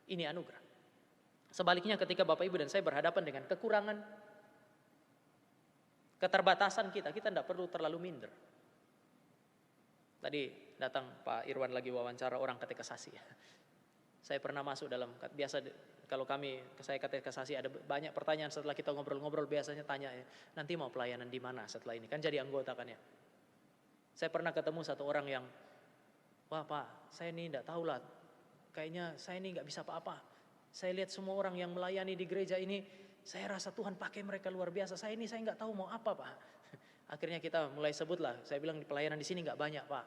Ini anugerah. Sebaliknya ketika Bapak Ibu dan saya berhadapan dengan kekurangan, keterbatasan kita tidak perlu terlalu minder. Tadi datang Pak Irwan lagi wawancara orang katekisasi. Saya pernah masuk dalam, biasa kalau saya katekisasi ada banyak pertanyaan setelah kita ngobrol-ngobrol, biasanya tanya ya, nanti mau pelayanan di mana setelah ini, kan jadi anggota kan ya. Saya pernah ketemu satu orang yang, wah Pak, saya ini tidak tahu lah, kayaknya saya ini nggak bisa apa-apa. Saya lihat semua orang yang melayani di gereja ini, saya rasa Tuhan pakai mereka luar biasa. Saya nggak tahu mau apa Pak. Akhirnya kita mulai sebutlah, saya bilang di pelayanan di sini nggak banyak Pak.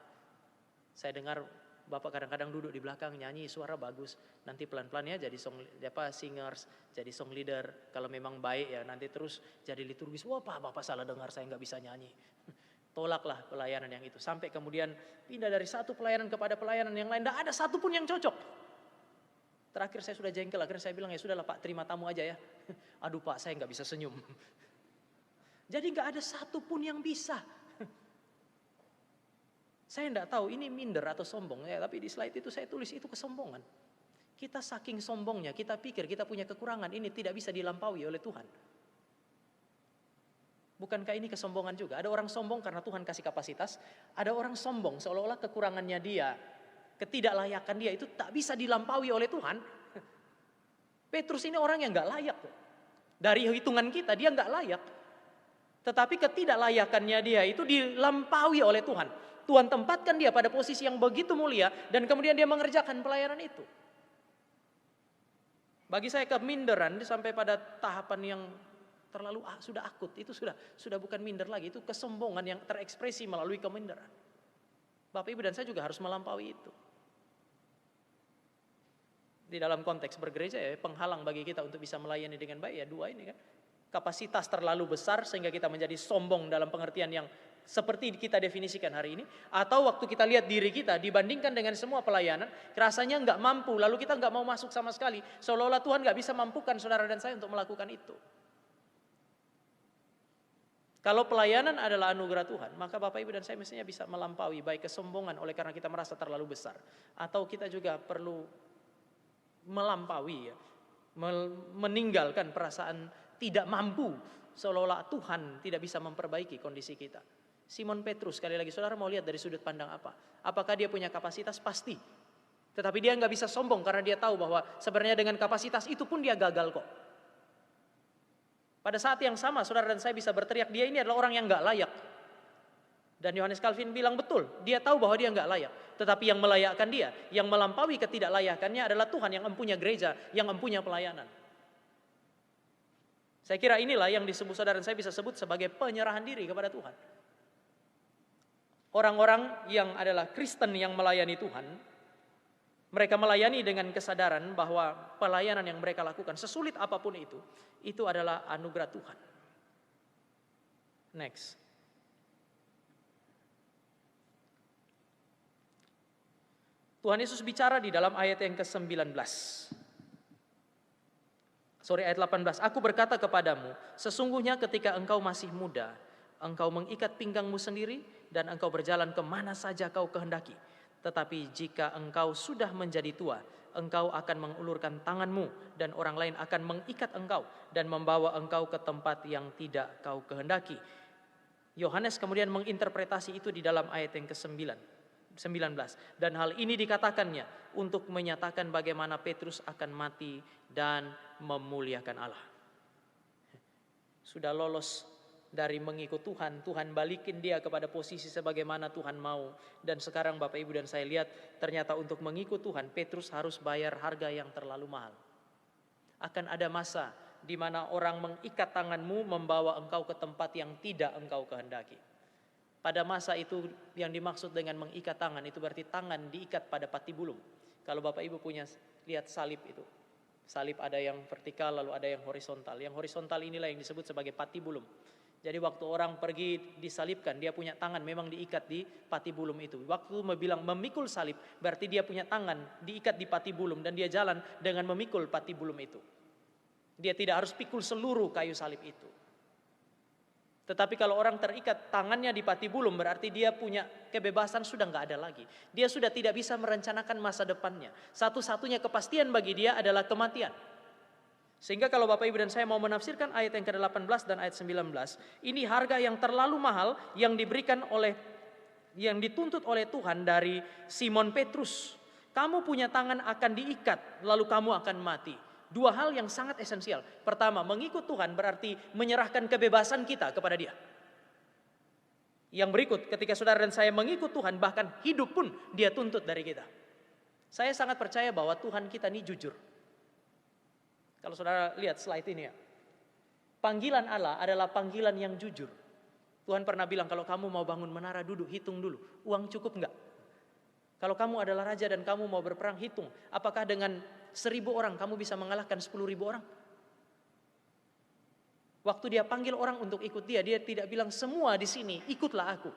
Saya dengar Bapak kadang-kadang duduk di belakang nyanyi, suara bagus. Nanti pelan-pelan ya jadi singers, jadi song leader. Kalau memang baik ya nanti terus jadi liturgis. Wah Pak, Bapak salah dengar, saya nggak bisa nyanyi. Tolaklah pelayanan yang itu. Sampai kemudian pindah dari satu pelayanan kepada pelayanan yang lain. Tidak ada satupun yang cocok. Terakhir saya sudah jengkel. Akhirnya saya bilang, ya sudahlah Pak, terima tamu aja ya. Aduh Pak, saya nggak bisa senyum. Jadi nggak ada satupun yang bisa. Saya enggak tahu ini minder atau sombong ya, tapi di slide itu saya tulis itu kesombongan. Kita saking sombongnya, kita pikir kita punya kekurangan, ini tidak bisa dilampaui oleh Tuhan. Bukankah ini kesombongan juga? Ada orang sombong karena Tuhan kasih kapasitas, ada orang sombong seolah-olah kekurangannya dia, ketidaklayakan dia itu tak bisa dilampaui oleh Tuhan. Petrus ini orang yang nggak layak. Dari hitungan kita dia nggak layak. Tetapi ketidaklayakannya dia itu dilampaui oleh Tuhan. Tuhan tempatkan dia pada posisi yang begitu mulia dan kemudian dia mengerjakan pelayanan itu. Bagi saya keminderan sampai pada tahapan yang terlalu sudah akut, itu sudah bukan minder lagi, itu kesombongan yang terekspresi melalui keminderan. Bapak Ibu dan saya juga harus melampaui itu. Di dalam konteks bergereja ya, penghalang bagi kita untuk bisa melayani dengan baik ya dua ini kan. Kapasitas terlalu besar sehingga kita menjadi sombong dalam pengertian yang seperti kita definisikan hari ini, atau waktu kita lihat diri kita dibandingkan dengan semua pelayanan rasanya nggak mampu, lalu kita nggak mau masuk sama sekali, seolah-olah Tuhan nggak bisa mampukan saudara dan saya untuk melakukan itu. Kalau pelayanan adalah anugerah Tuhan, maka Bapak Ibu dan saya mestinya bisa melampaui baik kesombongan oleh karena kita merasa terlalu besar, atau kita juga perlu melampaui ya, meninggalkan perasaan tidak mampu, seolah-olah Tuhan tidak bisa memperbaiki kondisi kita. Simon Petrus, sekali lagi saudara mau lihat dari sudut pandang apa? Apakah dia punya kapasitas? Pasti. Tetapi dia nggak bisa sombong karena dia tahu bahwa sebenarnya dengan kapasitas itu pun dia gagal kok. Pada saat yang sama saudara dan saya bisa berteriak, dia ini adalah orang yang nggak layak. Dan Yohanes Calvin bilang betul, dia tahu bahwa dia nggak layak. Tetapi yang melayakkan dia, yang melampaui ketidaklayakannya adalah Tuhan yang empunya gereja, yang empunya pelayanan. Saya kira inilah yang disebut saudara dan saya bisa sebut sebagai penyerahan diri kepada Tuhan. Orang-orang yang adalah Kristen yang melayani Tuhan, mereka melayani dengan kesadaran bahwa pelayanan yang mereka lakukan, sesulit apapun itu adalah anugerah Tuhan. Next. Tuhan Yesus bicara di dalam ayat yang ke-19. Ayat 18. Aku berkata kepadamu, sesungguhnya ketika engkau masih muda, engkau mengikat pinggangmu sendiri dan engkau berjalan kemana saja kau kehendaki. Tetapi jika engkau sudah menjadi tua, engkau akan mengulurkan tanganmu dan orang lain akan mengikat engkau dan membawa engkau ke tempat yang tidak kau kehendaki. Yohanes kemudian menginterpretasi itu di dalam ayat yang ke-19. Dan hal ini dikatakannya untuk menyatakan bagaimana Petrus akan mati dan memuliakan Allah. Sudah lolos dari mengikut Tuhan, Tuhan balikin dia kepada posisi sebagaimana Tuhan mau. Dan sekarang Bapak Ibu dan saya lihat ternyata untuk mengikut Tuhan, Petrus harus bayar harga yang terlalu mahal. Akan ada masa di mana orang mengikat tanganmu membawa engkau ke tempat yang tidak engkau kehendaki. Pada masa itu yang dimaksud dengan mengikat tangan itu berarti tangan diikat pada patibulum. Kalau Bapak Ibu punya lihat salib itu. Salib ada yang vertikal lalu ada yang horizontal. Yang horizontal inilah yang disebut sebagai patibulum. Jadi waktu orang pergi disalibkan, dia punya tangan memang diikat di patibulum itu. Waktu bilang memikul salib, berarti dia punya tangan diikat di patibulum dan dia jalan dengan memikul patibulum itu. Dia tidak harus pikul seluruh kayu salib itu. Tetapi kalau orang terikat tangannya di patibulum, berarti dia punya kebebasan sudah nggak ada lagi. Dia sudah tidak bisa merencanakan masa depannya. Satu-satunya kepastian bagi dia adalah kematian. Sehingga kalau Bapak Ibu dan saya mau menafsirkan ayat yang ke-18 dan ayat 19, ini harga yang terlalu mahal yang diberikan yang dituntut oleh Tuhan dari Simon Petrus. Kamu punya tangan akan diikat, lalu kamu akan mati. Dua hal yang sangat esensial. Pertama, mengikut Tuhan berarti menyerahkan kebebasan kita kepada Dia. Yang berikut, ketika saudara dan saya mengikut Tuhan, bahkan hidup pun Dia tuntut dari kita. Saya sangat percaya bahwa Tuhan kita ini jujur. Kalau saudara lihat slide ini ya. Panggilan Allah adalah panggilan yang jujur. Tuhan pernah bilang kalau kamu mau bangun menara duduk hitung dulu. Uang cukup enggak? Kalau kamu adalah raja dan kamu mau berperang hitung. Apakah dengan 1.000 orang kamu bisa mengalahkan 10.000 orang? Waktu dia panggil orang untuk ikut dia tidak bilang semua di sini ikutlah aku.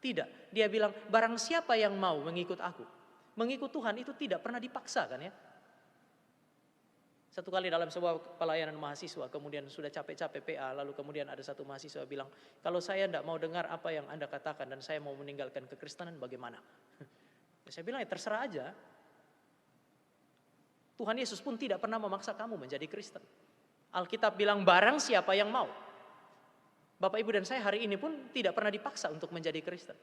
Tidak, dia bilang barang siapa yang mau mengikut aku. Mengikut Tuhan itu tidak pernah dipaksa kan ya. Satu kali dalam sebuah pelayanan mahasiswa, kemudian sudah capek-capek PA, lalu kemudian ada satu mahasiswa bilang, kalau saya tidak mau dengar apa yang Anda katakan dan saya mau meninggalkan kekristenan, bagaimana? Saya bilang, ya terserah aja. Tuhan Yesus pun tidak pernah memaksa kamu menjadi Kristen. Alkitab bilang, barang siapa yang mau. Bapak, Ibu, dan saya hari ini pun tidak pernah dipaksa untuk menjadi Kristen.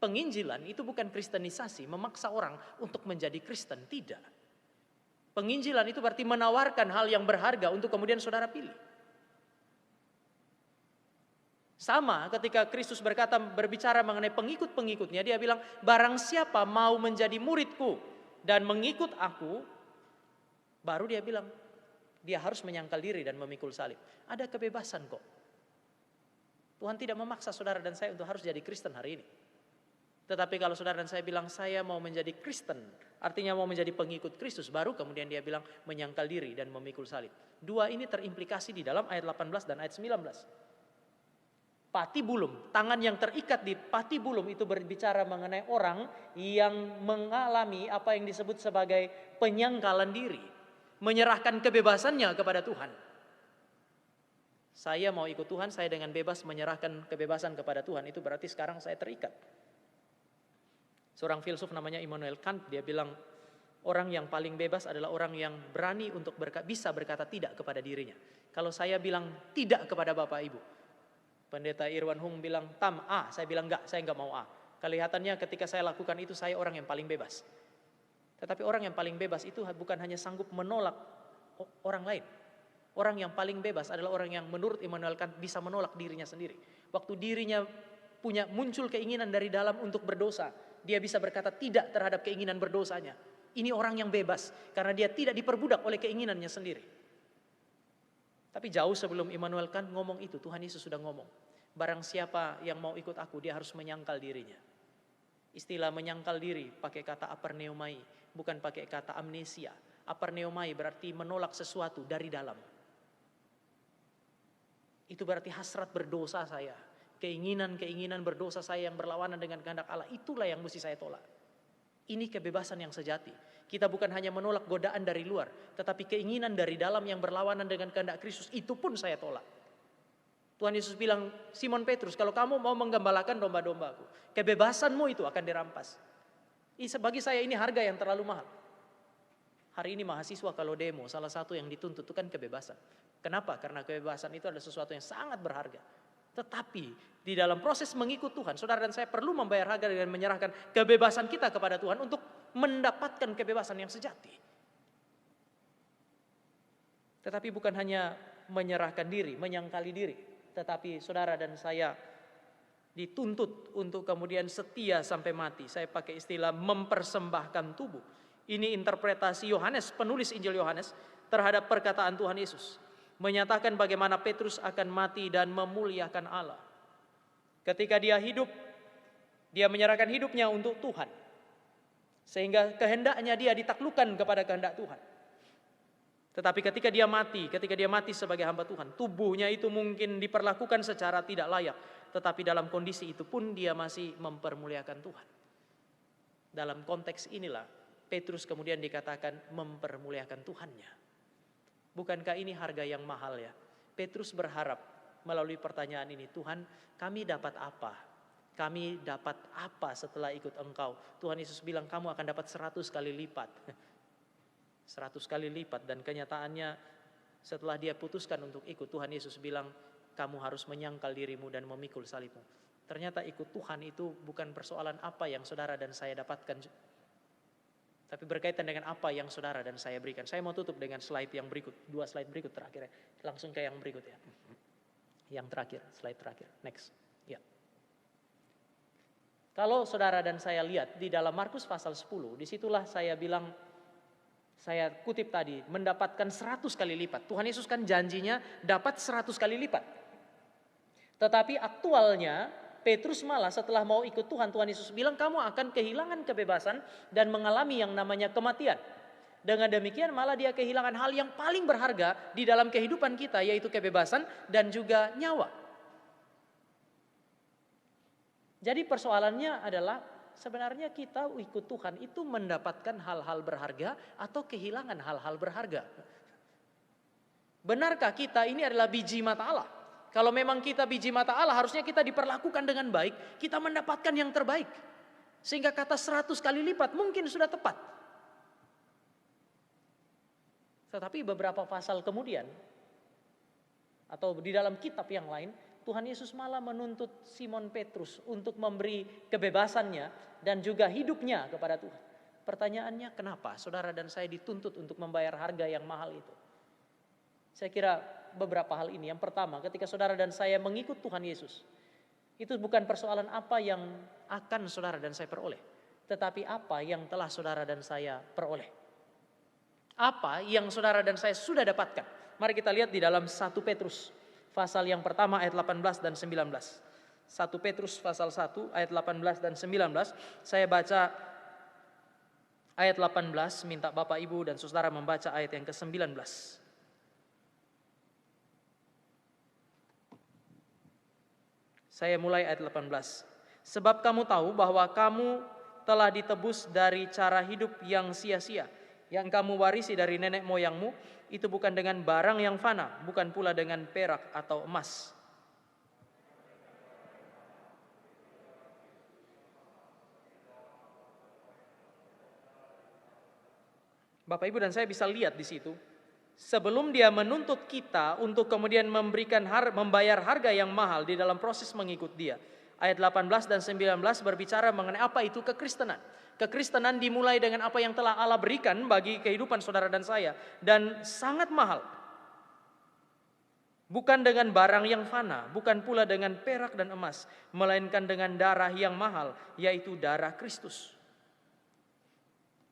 Penginjilan itu bukan kristenisasi, memaksa orang untuk menjadi Kristen, tidak. Penginjilan itu berarti menawarkan hal yang berharga untuk kemudian saudara pilih. Sama ketika Kristus berbicara mengenai pengikut-pengikutnya, dia bilang, barang siapa mau menjadi muridku dan mengikut aku, baru dia bilang, dia harus menyangkal diri dan memikul salib. Ada kebebasan kok. Tuhan tidak memaksa saudara dan saya untuk harus jadi Kristen hari ini. Tetapi kalau saudara dan saya bilang, saya mau menjadi Kristen, artinya mau menjadi pengikut Kristus, baru kemudian dia bilang menyangkal diri dan memikul salib. Dua ini terimplikasi di dalam ayat 18 dan ayat 19. Patibulum, tangan yang terikat di patibulum itu berbicara mengenai orang yang mengalami apa yang disebut sebagai penyangkalan diri. Menyerahkan kebebasannya kepada Tuhan. Saya mau ikut Tuhan, saya dengan bebas menyerahkan kebebasan kepada Tuhan. Itu berarti sekarang saya terikat. Seorang filsuf namanya Immanuel Kant, dia bilang, orang yang paling bebas adalah orang yang berani untuk bisa berkata tidak kepada dirinya. Kalau saya bilang tidak kepada Bapak Ibu, Pendeta Irwan Hung bilang tam A, saya bilang enggak, saya enggak mau A. Kelihatannya ketika saya lakukan itu, saya orang yang paling bebas. Tetapi orang yang paling bebas itu bukan hanya sanggup menolak orang lain. Orang yang paling bebas adalah orang yang menurut Immanuel Kant bisa menolak dirinya sendiri. Waktu dirinya muncul keinginan dari dalam untuk berdosa, dia bisa berkata tidak terhadap keinginan berdosanya. Ini orang yang bebas karena dia tidak diperbudak oleh keinginannya sendiri. Tapi jauh sebelum Immanuel Kant ngomong itu, Tuhan Yesus sudah ngomong, barang siapa yang mau ikut aku, dia harus menyangkal dirinya. Istilah menyangkal diri pakai kata aperneomai, bukan pakai kata amnesia. Aperneomai berarti menolak sesuatu dari dalam. Itu berarti hasrat berdosa saya, keinginan-keinginan berdosa saya yang berlawanan dengan kehendak Allah, itulah yang mesti saya tolak. Ini kebebasan yang sejati. Kita bukan hanya menolak godaan dari luar, tetapi keinginan dari dalam yang berlawanan dengan kehendak Kristus, itu pun saya tolak. Tuhan Yesus bilang, Simon Petrus, kalau kamu mau menggembalakan domba-dombaku, kebebasanmu itu akan dirampas. Bagi saya ini harga yang terlalu mahal. Hari ini mahasiswa kalau demo, salah satu yang dituntut itu kan kebebasan. Kenapa? Karena kebebasan itu adalah sesuatu yang sangat berharga. Tetapi di dalam proses mengikut Tuhan, saudara dan saya perlu membayar harga dengan menyerahkan kebebasan kita kepada Tuhan untuk mendapatkan kebebasan yang sejati. Tetapi bukan hanya menyerahkan diri, menyangkali diri, tetapi saudara dan saya dituntut untuk kemudian setia sampai mati. Saya pakai istilah mempersembahkan tubuh. Ini interpretasi Yohanes, penulis Injil Yohanes terhadap perkataan Tuhan Yesus. Menyatakan bagaimana Petrus akan mati dan memuliakan Allah. Ketika dia hidup, dia menyerahkan hidupnya untuk Tuhan. Sehingga kehendaknya dia ditaklukkan kepada kehendak Tuhan. Tetapi ketika dia mati sebagai hamba Tuhan, tubuhnya itu mungkin diperlakukan secara tidak layak. Tetapi dalam kondisi itu pun dia masih mempermuliakan Tuhan. Dalam konteks inilah, Petrus kemudian dikatakan mempermuliakan Tuhannya. Bukankah ini harga yang mahal ya? Petrus berharap melalui pertanyaan ini, Tuhan, kami dapat apa? Kami dapat apa setelah ikut Engkau? Tuhan Yesus bilang, kamu akan dapat 100 kali lipat. 100 kali lipat, dan kenyataannya setelah dia putuskan untuk ikut, Tuhan Yesus bilang, kamu harus menyangkal dirimu dan memikul salibmu. Ternyata ikut Tuhan itu bukan persoalan apa yang saudara dan saya dapatkan, tapi berkaitan dengan apa yang saudara dan saya berikan. Saya mau tutup dengan slide yang berikut. 2 slide berikut terakhir ya. Langsung ke yang berikut ya. Yang terakhir, slide terakhir. Next. Ya. Kalau saudara dan saya lihat di dalam Markus pasal 10, disitulah saya bilang, saya kutip tadi, mendapatkan 100 kali lipat. Tuhan Yesus kan janjinya dapat 100 kali lipat. Tetapi aktualnya, Petrus malah setelah mau ikut Tuhan, Tuhan Yesus bilang kamu akan kehilangan kebebasan dan mengalami yang namanya kematian. Dengan demikian malah dia kehilangan hal yang paling berharga di dalam kehidupan kita, yaitu kebebasan dan juga nyawa. Jadi persoalannya adalah sebenarnya kita ikut Tuhan itu mendapatkan hal-hal berharga atau kehilangan hal-hal berharga. Benarkah kita ini adalah biji mata Allah? Kalau memang kita biji mata Allah, harusnya kita diperlakukan dengan baik, kita mendapatkan yang terbaik. Sehingga kata 100 kali lipat mungkin sudah tepat. Tetapi beberapa pasal kemudian, atau di dalam kitab yang lain, Tuhan Yesus malah menuntut Simon Petrus untuk memberi kebebasannya dan juga hidupnya kepada Tuhan. Pertanyaannya, kenapa saudara dan saya dituntut untuk membayar harga yang mahal itu? Saya kira beberapa hal ini. Yang pertama, ketika saudara dan saya mengikut Tuhan Yesus, itu bukan persoalan apa yang akan saudara dan saya peroleh, tetapi apa yang telah saudara dan saya peroleh. Apa yang saudara dan saya sudah dapatkan. Mari kita lihat di dalam 1 Petrus pasal yang pertama ayat 18 dan 19. 1 Petrus pasal 1 ayat 18 dan 19. Saya baca ayat 18, minta Bapak Ibu dan saudara membaca ayat yang ke-19. Saya mulai ayat 18. Sebab kamu tahu bahwa kamu telah ditebus dari cara hidup yang sia-sia, yang kamu warisi dari nenek moyangmu, itu bukan dengan barang yang fana, bukan pula dengan perak atau emas. Bapak Ibu dan saya bisa lihat di situ, sebelum dia menuntut kita untuk kemudian membayar harga yang mahal di dalam proses mengikut dia. Ayat 18 dan 19 berbicara mengenai apa itu kekristenan. Kekristenan dimulai dengan apa yang telah Allah berikan bagi kehidupan saudara dan saya. Dan sangat mahal. Bukan dengan barang yang fana, bukan pula dengan perak dan emas, melainkan dengan darah yang mahal, yaitu darah Kristus.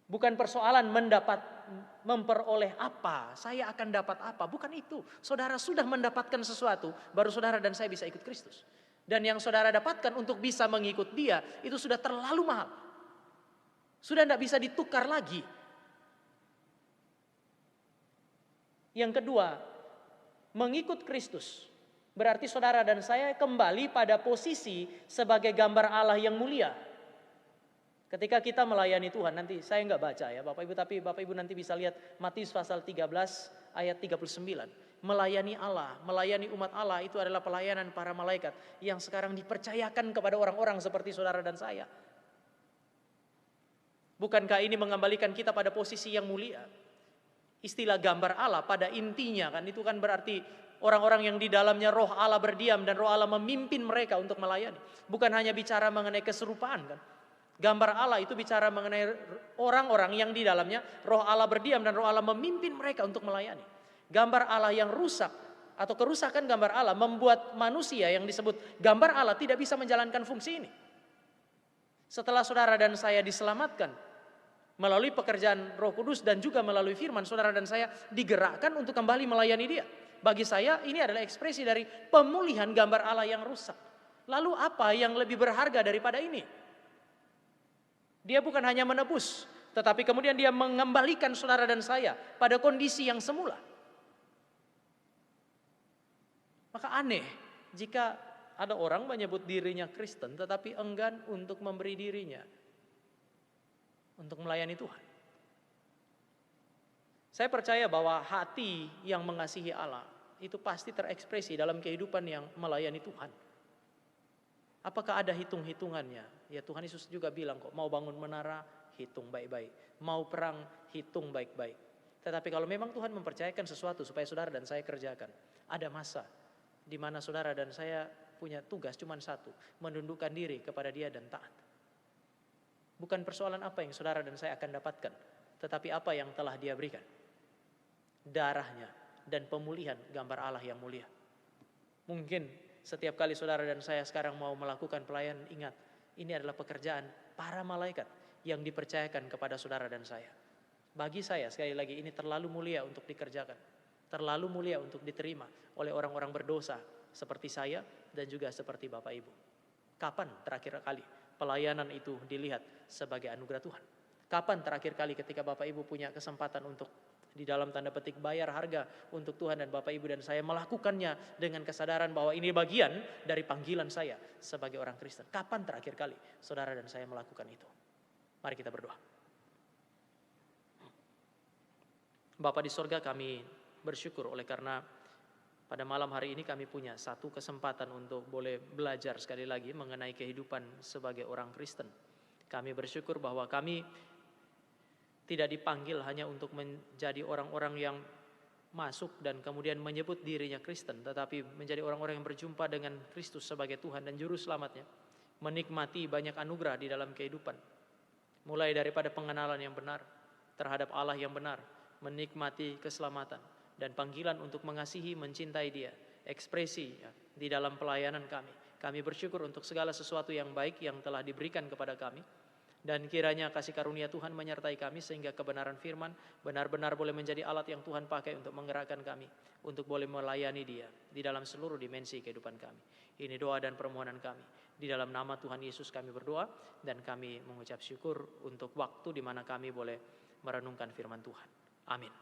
Bukan persoalan memperoleh apa, saya akan dapat apa. Bukan itu. Saudara sudah mendapatkan sesuatu, baru saudara dan saya bisa ikut Kristus. Dan yang saudara dapatkan untuk bisa mengikut dia, itu sudah terlalu mahal. Sudah tidak bisa ditukar lagi. Yang kedua, mengikut Kristus berarti saudara dan saya kembali pada posisi sebagai gambar Allah yang mulia. Ketika kita melayani Tuhan, nanti saya nggak baca ya Bapak Ibu, tapi Bapak Ibu nanti bisa lihat Matius pasal 13 ayat 39. Melayani Allah, melayani umat Allah itu adalah pelayanan para malaikat yang sekarang dipercayakan kepada orang-orang seperti saudara dan saya. Bukankah ini mengembalikan kita pada posisi yang mulia? Istilah gambar Allah pada intinya kan itu kan berarti orang-orang yang di dalamnya roh Allah berdiam dan roh Allah memimpin mereka untuk melayani. Bukan hanya bicara mengenai keserupaan kan. Gambar Allah itu bicara mengenai orang-orang yang di dalamnya roh Allah berdiam dan roh Allah memimpin mereka untuk melayani. Gambar Allah yang rusak atau kerusakan gambar Allah membuat manusia yang disebut gambar Allah tidak bisa menjalankan fungsi ini. Setelah saudara dan saya diselamatkan melalui pekerjaan Roh Kudus dan juga melalui firman, saudara dan saya digerakkan untuk kembali melayani dia. Bagi saya ini adalah ekspresi dari pemulihan gambar Allah yang rusak. Lalu apa yang lebih berharga daripada ini? Dia bukan hanya menebus, tetapi kemudian dia mengembalikan saudara dan saya pada kondisi yang semula. Maka aneh jika ada orang menyebut dirinya Kristen tetapi enggan untuk memberi dirinya untuk melayani Tuhan. Saya percaya bahwa hati yang mengasihi Allah itu pasti terekspresi dalam kehidupan yang melayani Tuhan. Apakah ada hitung-hitungannya? Ya Tuhan Yesus juga bilang kok, mau bangun menara, hitung baik-baik. Mau perang, hitung baik-baik. Tetapi kalau memang Tuhan mempercayakan sesuatu supaya saudara dan saya kerjakan, ada masa di mana saudara dan saya punya tugas cuma satu, menundukkan diri kepada Dia dan taat. Bukan persoalan apa yang saudara dan saya akan dapatkan, tetapi apa yang telah Dia berikan. Darahnya dan pemulihan gambar Allah yang mulia. Mungkin setiap kali saudara dan saya sekarang mau melakukan pelayanan, ingat, ini adalah pekerjaan para malaikat yang dipercayakan kepada saudara dan saya. Bagi saya sekali lagi ini terlalu mulia untuk dikerjakan. Terlalu mulia untuk diterima oleh orang-orang berdosa seperti saya dan juga seperti Bapak Ibu. Kapan terakhir kali pelayanan itu dilihat sebagai anugerah Tuhan? Kapan terakhir kali ketika Bapak Ibu punya kesempatan untuk di dalam tanda petik bayar harga untuk Tuhan dan Bapak Ibu dan saya melakukannya dengan kesadaran bahwa ini bagian dari panggilan saya sebagai orang Kristen? Kapan terakhir kali saudara dan saya melakukan itu? Mari kita berdoa. Bapa di sorga, kami bersyukur oleh karena pada malam hari ini kami punya satu kesempatan untuk boleh belajar sekali lagi mengenai kehidupan sebagai orang Kristen. Kami bersyukur bahwa kami tidak dipanggil hanya untuk menjadi orang-orang yang masuk dan kemudian menyebut dirinya Kristen, tetapi menjadi orang-orang yang berjumpa dengan Kristus sebagai Tuhan dan Juru Selamatnya, menikmati banyak anugerah di dalam kehidupan, mulai daripada pengenalan yang benar terhadap Allah yang benar, menikmati keselamatan, dan panggilan untuk mengasihi, mencintai Dia, ekspresi ya, di dalam pelayanan kami. Kami bersyukur untuk segala sesuatu yang baik yang telah diberikan kepada kami, dan kiranya kasih karunia Tuhan menyertai kami sehingga kebenaran firman benar-benar boleh menjadi alat yang Tuhan pakai untuk menggerakkan kami, untuk boleh melayani Dia di dalam seluruh dimensi kehidupan kami. Ini doa dan permohonan kami. Di dalam nama Tuhan Yesus kami berdoa, dan kami mengucap syukur untuk waktu di mana kami boleh merenungkan firman Tuhan. Amin.